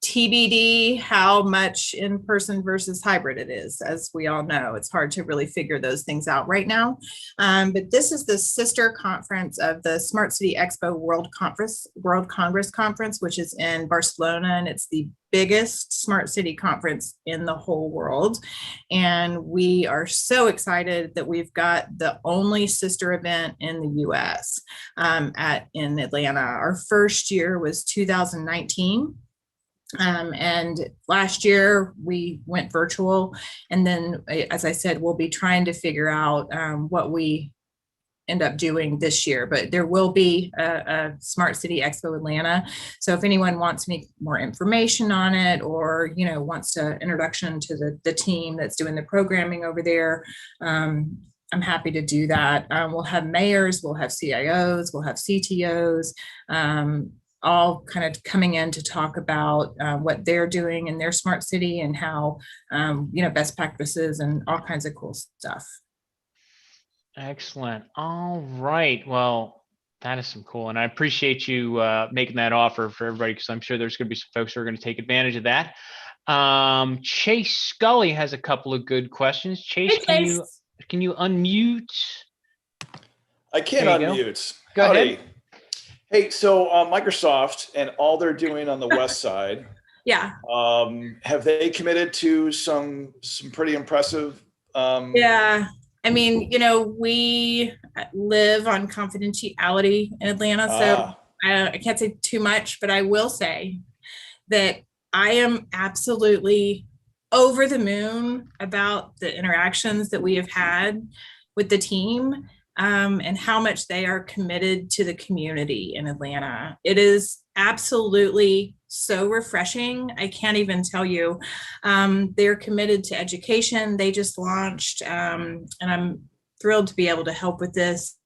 TBD how much in-person versus hybrid it is. As we all know, it's hard to really figure those things out right now. But this is the sister conference of the Smart City Expo World Congress Conference, which is in Barcelona, and it's the biggest smart city conference in the whole world. And we are so excited that we've got the only sister event in the US in Atlanta. Our first year was 2019. And last year we went virtual, and then, as I said, we'll be trying to figure out what we end up doing this year, but there will be a Smart City Expo Atlanta. So if anyone wants any more information on it, or wants an introduction to the team that's doing the programming over there, I'm happy to do that. We'll have mayors, we'll have CIOs, we'll have CTOs, all kind of coming in to talk about what they're doing in their smart city and how, best practices and all kinds of cool stuff. Excellent. All right. Well, that is some cool. And I appreciate you making that offer for everybody, because I'm sure there's going to be some folks who are going to take advantage of that. Chase Scully has a couple of good questions. Chase, hey, can you unmute? I can't unmute. Go ahead. Hey, so Microsoft and all they're doing on the west side, yeah. Have they committed to some pretty impressive? Yeah, I mean, we live on confidentiality in Atlanta, so I can't say too much, but I will say that I am absolutely over the moon about the interactions that we have had with the team. And how much they are committed to the community in Atlanta. It is absolutely so refreshing. I can't even tell you. They're committed to education. They just launched, and I'm thrilled to be able to help with this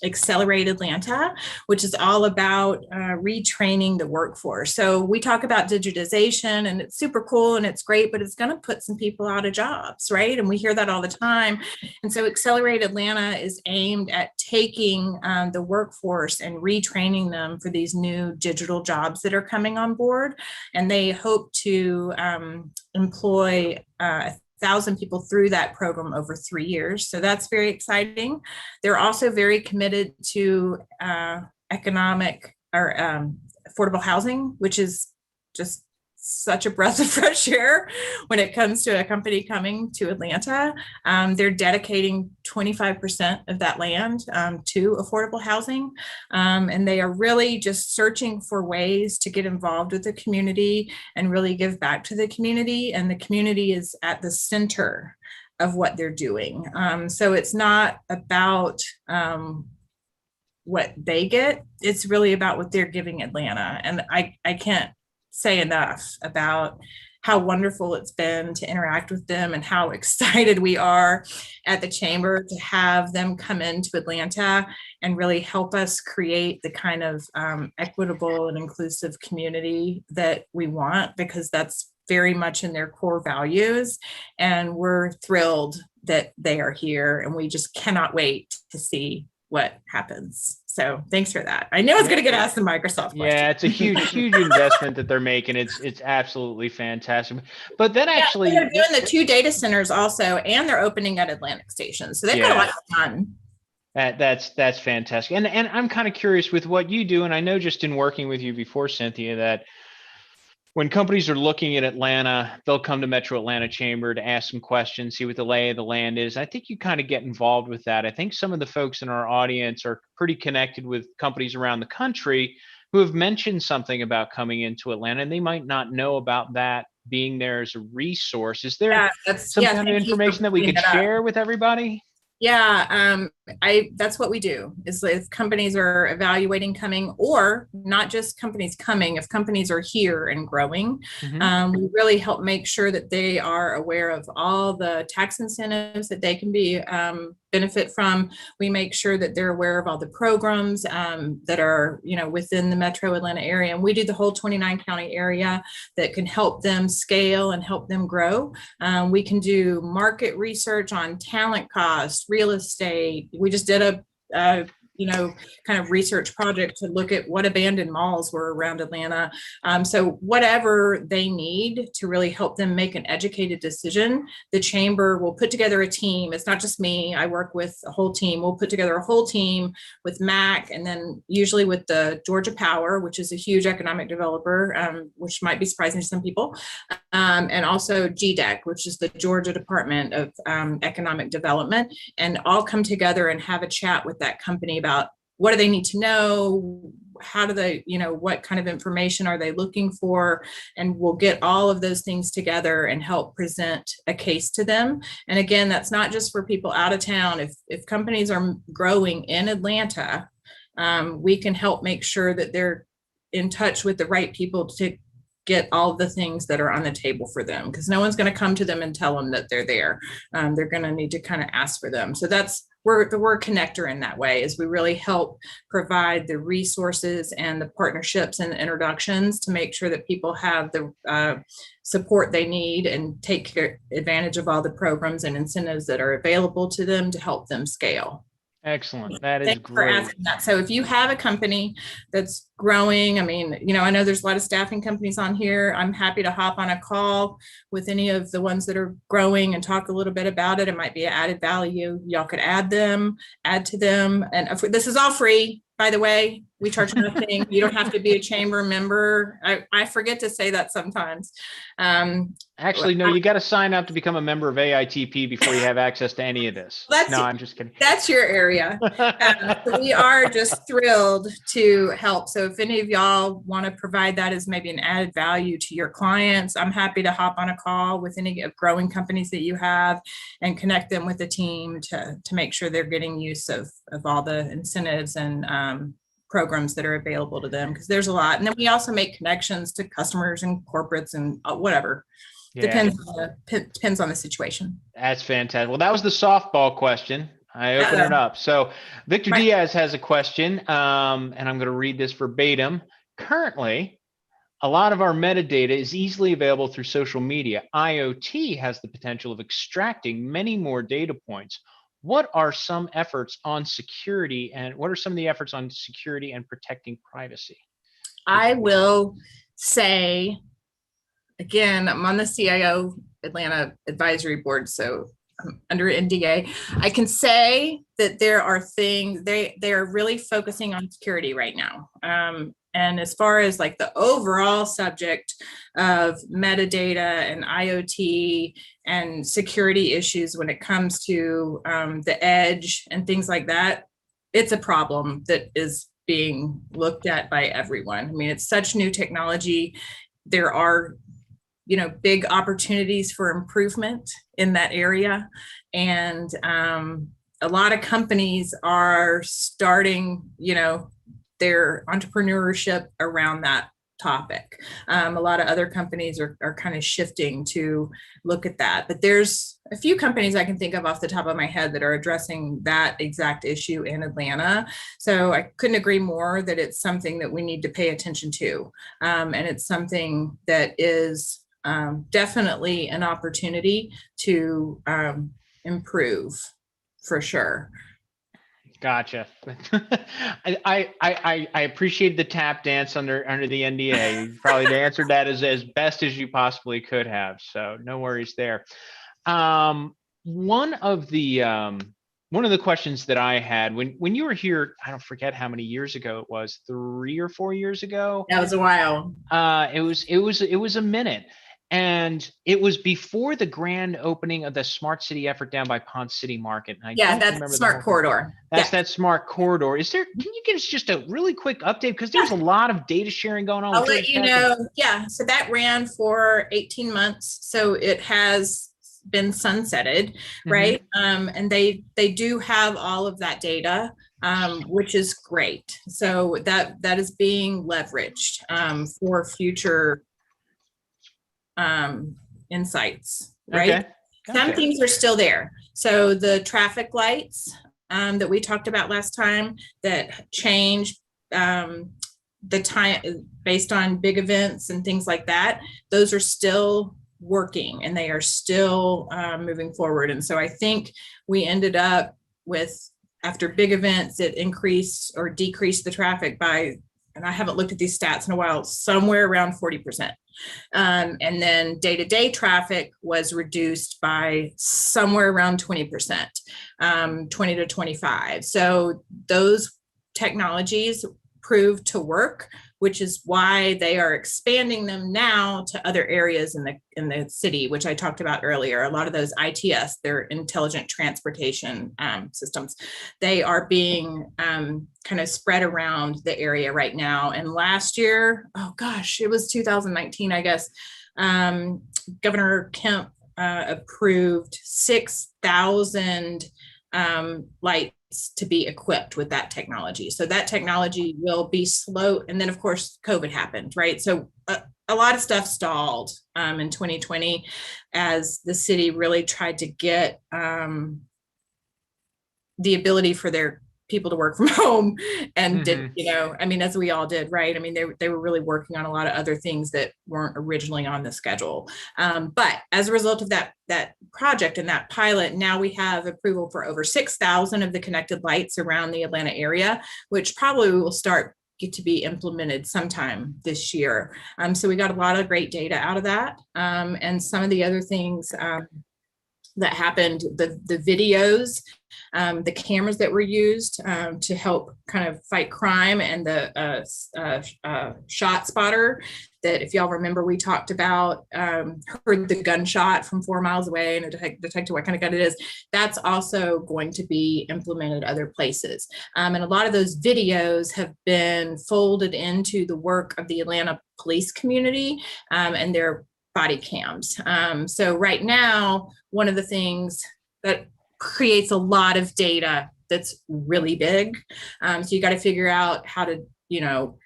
Accelerate Atlanta, which is all about retraining the workforce. So we talk about digitization, and it's super cool and it's great, but it's going to put some people out of jobs, right? And we hear that all the time. And so Accelerate Atlanta is aimed at taking the workforce and retraining them for these new digital jobs that are coming on board. And they hope to employ 1,000 people through that program over 3 years. So that's very exciting. They're also very committed to economic or affordable housing, which is just such a breath of fresh air when it comes to a company coming to Atlanta. They're dedicating 25% of that land to affordable housing. And they are really just searching for ways to get involved with the community and really give back to the community. And the community is at the center of what they're doing. So it's not about what they get, it's really about what they're giving Atlanta. And I can't say enough about how wonderful it's been to interact with them and how excited we are at the chamber to have them come into Atlanta and really help us create the kind of equitable and inclusive community that we want, because that's very much in their core values. And we're thrilled that they are here, and we just cannot wait to see what happens. So thanks for that. I know it's going to get asked the Microsoft question. Yeah, it's a huge investment that they're making. It's absolutely fantastic. But then actually, they're doing the 2 data centers also, and they're opening at Atlantic Station. So they've got a lot done. That's fantastic. And I'm kind of curious with what you do, and I know just in working with you before, Cynthia, that when companies are looking at Atlanta, they'll come to Metro Atlanta Chamber to ask some questions, see what the lay of the land is. I think you kind of get involved with that. I think some of the folks in our audience are pretty connected with companies around the country who have mentioned something about coming into Atlanta, and they might not know about that being there as a resource. Is there some kind of information that we could share with everybody? Yeah, that's what we do. Is if companies are evaluating coming, or not just companies coming, if companies are here and growing, we really help make sure that they are aware of all the tax incentives that they can be benefit from. We make sure that they're aware of all the programs that are, within the Metro Atlanta area, and we do the whole 29 county area that can help them scale and help them grow. We can do market research on talent costs, real estate. We just did a kind of research project to look at what abandoned malls were around Atlanta. So whatever they need to really help them make an educated decision, the chamber will put together a team. It's not just me. I work with a whole team. We'll put together a whole team with MAC, and then usually with the Georgia Power, which is a huge economic developer, which might be surprising to some people, and also GDEC, which is the Georgia Department of Economic Development, and all come together and have a chat with that company about what do they need to know, how do they, what kind of information are they looking for, and we'll get all of those things together and help present a case to them. And again, that's not just for people out of town. If companies are growing in Atlanta, we can help make sure that they're in touch with the right people to get all the things that are on the table for them, because no one's going to come to them and tell them that they're there. They're going to need to kind of ask for them. So we're the word connector in that way, is we really help provide the resources and the partnerships and the introductions to make sure that people have the support they need and take advantage of all the programs and incentives that are available to them to help them scale. Excellent. That is Thanks great. for asking that. So if you have a company that's growing, I know there's a lot of staffing companies on here. I'm happy to hop on a call with any of the ones that are growing and talk a little bit about it. It might be an added value. Y'all could add to them. And this is all free, by the way. We charge nothing. You don't have to be a chamber member. I forget to say that sometimes. Actually, no, you got to sign up to become a member of AITP before you have access to any of this. I'm just kidding. That's your area. We are just thrilled to help. So if any of y'all want to provide that as maybe an added value to your clients, I'm happy to hop on a call with any growing companies that you have and connect them with the team to make sure they're getting use of all the incentives and programs that are available to them, because there's a lot. And then we also make connections to customers and corporates and whatever. Yeah. Depends on the situation. That's fantastic. Well, that was the softball question. I open it up. So Victor Right. Diaz has a question, and I'm going to read this verbatim. Currently, a lot of our metadata is easily available through social media. IoT has the potential of extracting many more data points. What are some efforts on security, and what are some of the efforts on security and protecting privacy? I will say, again, I'm on the CIO Atlanta advisory board, so I'm under NDA. I can say that there are things, they are really focusing on security right now. And as far as like the overall subject of metadata and IoT and security issues when it comes to the edge and things like that, it's a problem that is being looked at by everyone. I mean, it's such new technology. There are, you know, big opportunities for improvement in that area. And a lot of companies are starting, you know, their entrepreneurship around that topic. A lot of other companies are kind of shifting to look at that. But there's a few companies I can think of off the top of my head that are addressing that exact issue in Atlanta. So I couldn't agree more that it's something that we need to pay attention to. And it's something that is definitely an opportunity to improve for sure. Gotcha. I appreciate the tap dance under the NDA. You probably answered that as best as you possibly could have. So no worries there. One of the questions that I had when you were here, I don't forget how many years ago it was, 3 or 4 years ago. That was a while. It was a minute. And it was before the grand opening of the smart city effort down by Ponce City Market. And that's smart corridor. That's that smart corridor. Can you give us just a really quick update? Because there's a lot of data sharing going on. I'll let you know. Yeah. So that ran for 18 months. So it has been sunsetted, right? And they do have all of that data, which is great. So that is being leveraged for future insights, right? Okay. Gotcha. Some things are still there. So the traffic lights that we talked about last time that change the time based on big events and things like that, those are still working and they are still moving forward. And so I think we ended up with, after big events, it increased or decreased the traffic by, and I haven't looked at these stats in a while, somewhere around 40%. And then day-to-day traffic was reduced by somewhere around 20%, 20 to 25. So those technologies proved to work, which is why they are expanding them now to other areas in the city, which I talked about earlier. A lot of those ITS, they're intelligent transportation systems, they are being kind of spread around the area right now. And last year, oh gosh, it was 2019, I guess, Governor Kemp approved 6,000 lights to be equipped with that technology. So that technology will be slow. And then of course, COVID happened, right? So a lot of stuff stalled in 2020 as the city really tried to get the ability for their people to work from home and did, you know, I mean, as we all did, right? I mean, they were really working on a lot of other things that weren't originally on the schedule. But as a result of that project and that pilot, now we have approval for over 6,000 of the connected lights around the Atlanta area, which probably will start to be implemented sometime this year. So we got a lot of great data out of that. And some of the other things that happened, the videos, the cameras that were used to help kind of fight crime, and the shot spotter that, if y'all remember, we talked about, heard the gunshot from 4 miles away and it detected what kind of gun it is. That's also going to be implemented other places. And a lot of those videos have been folded into the work of the Atlanta police community and their body cams. So right now, one of the things that creates a lot of data that's really big. So you got to figure out how to, you know,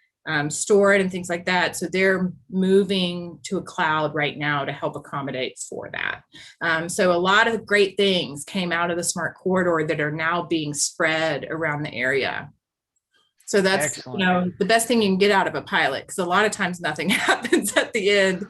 stored and things like that. So they're moving to a cloud right now to help accommodate for that. So a lot of great things came out of the smart corridor that are now being spread around the area. So that's, Excellent. the best thing you can get out of a pilot, because a lot of times nothing happens at the end.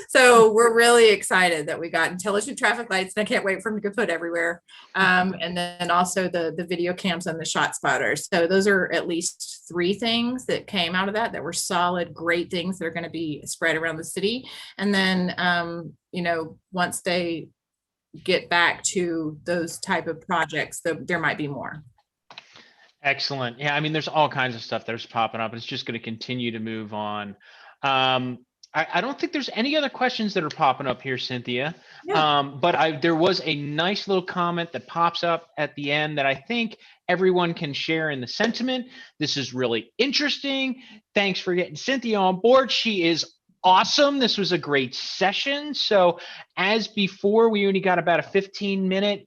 So we're really excited that we got intelligent traffic lights, and I can't wait for them to get put everywhere. And then also the video cams and the shot spotters. So those are at least 3 things that came out of that were solid, great things that are going to be spread around the city. And then, once they get back to those type of projects, there might be more. Excellent. Yeah, I mean, there's all kinds of stuff that's popping up. It's just going to continue to move on. I don't think there's any other questions that are popping up here, Cynthia. Yeah. But there was a nice little comment that pops up at the end that I think everyone can share in the sentiment. This is really interesting. Thanks for getting Cynthia on board. She is awesome. This was a great session. So as before, we only got about a 15-minute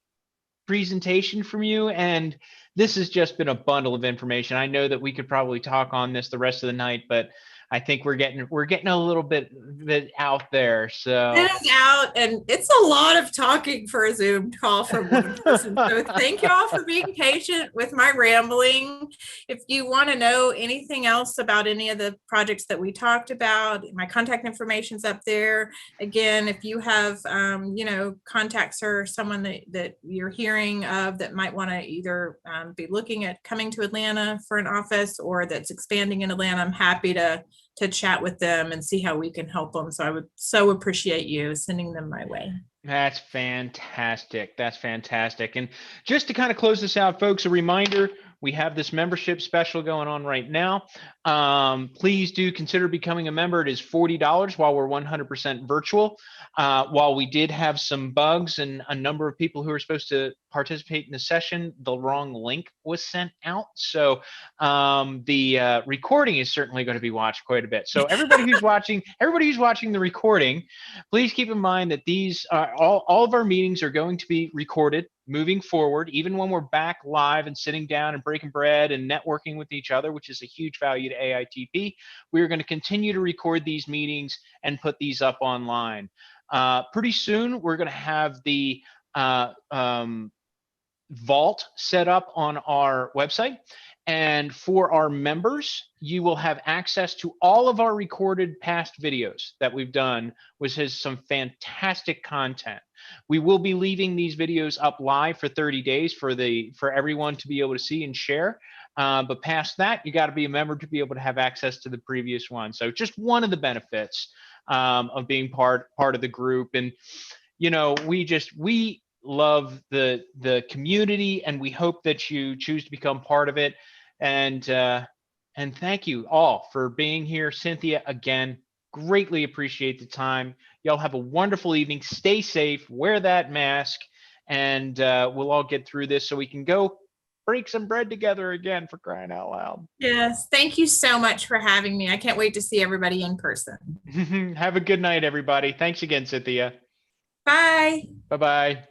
presentation from you, and this has just been a bundle of information. I know that we could probably talk on this the rest of the night, but I think we're getting a little bit out there. So It is out, and it's a lot of talking for a Zoom call from one person. So thank you all for being patient with my rambling. If you want to know anything else about any of the projects that we talked about, my contact information's up there. Again, if you have contacts or someone that you're hearing of that might want to either be looking at coming to Atlanta for an office or that's expanding in Atlanta, I'm happy to chat with them and see how we can help them. So I would so appreciate you sending them my way. That's fantastic. That's fantastic. And just to kind of close this out, folks, a reminder, we have this membership special going on right now. Please do consider becoming a member. It is $40 while we're 100% virtual. While we did have some bugs and a number of people who were supposed to participate in the session, the wrong link was sent out. So the recording is certainly going to be watched quite a bit. So everybody who's watching the recording, please keep in mind that these all of our meetings are going to be recorded moving forward, even when we're back live and sitting down and breaking bread and networking with each other, which is a huge value to AITP. We are going to continue to record these meetings and put these up online. Pretty soon, we're going to have the vault set up on our website. And for our members, you will have access to all of our recorded past videos that we've done, which has some fantastic content. We will be leaving these videos up live for 30 days for everyone to be able to see and share. But past that, you got to be a member to be able to have access to the previous one. So just one of the benefits of being part of the group. And we love the community, and we hope that you choose to become part of it. And thank you all for being here. Cynthia, again, greatly appreciate the time. Y'all have a wonderful evening. Stay safe, wear that mask, and we'll all get through this so we can go break some bread together again, for crying out loud. Yes, thank you so much for having me. I can't wait to see everybody in person. Have a good night, everybody. Thanks again, Cynthia. Bye. Bye-bye.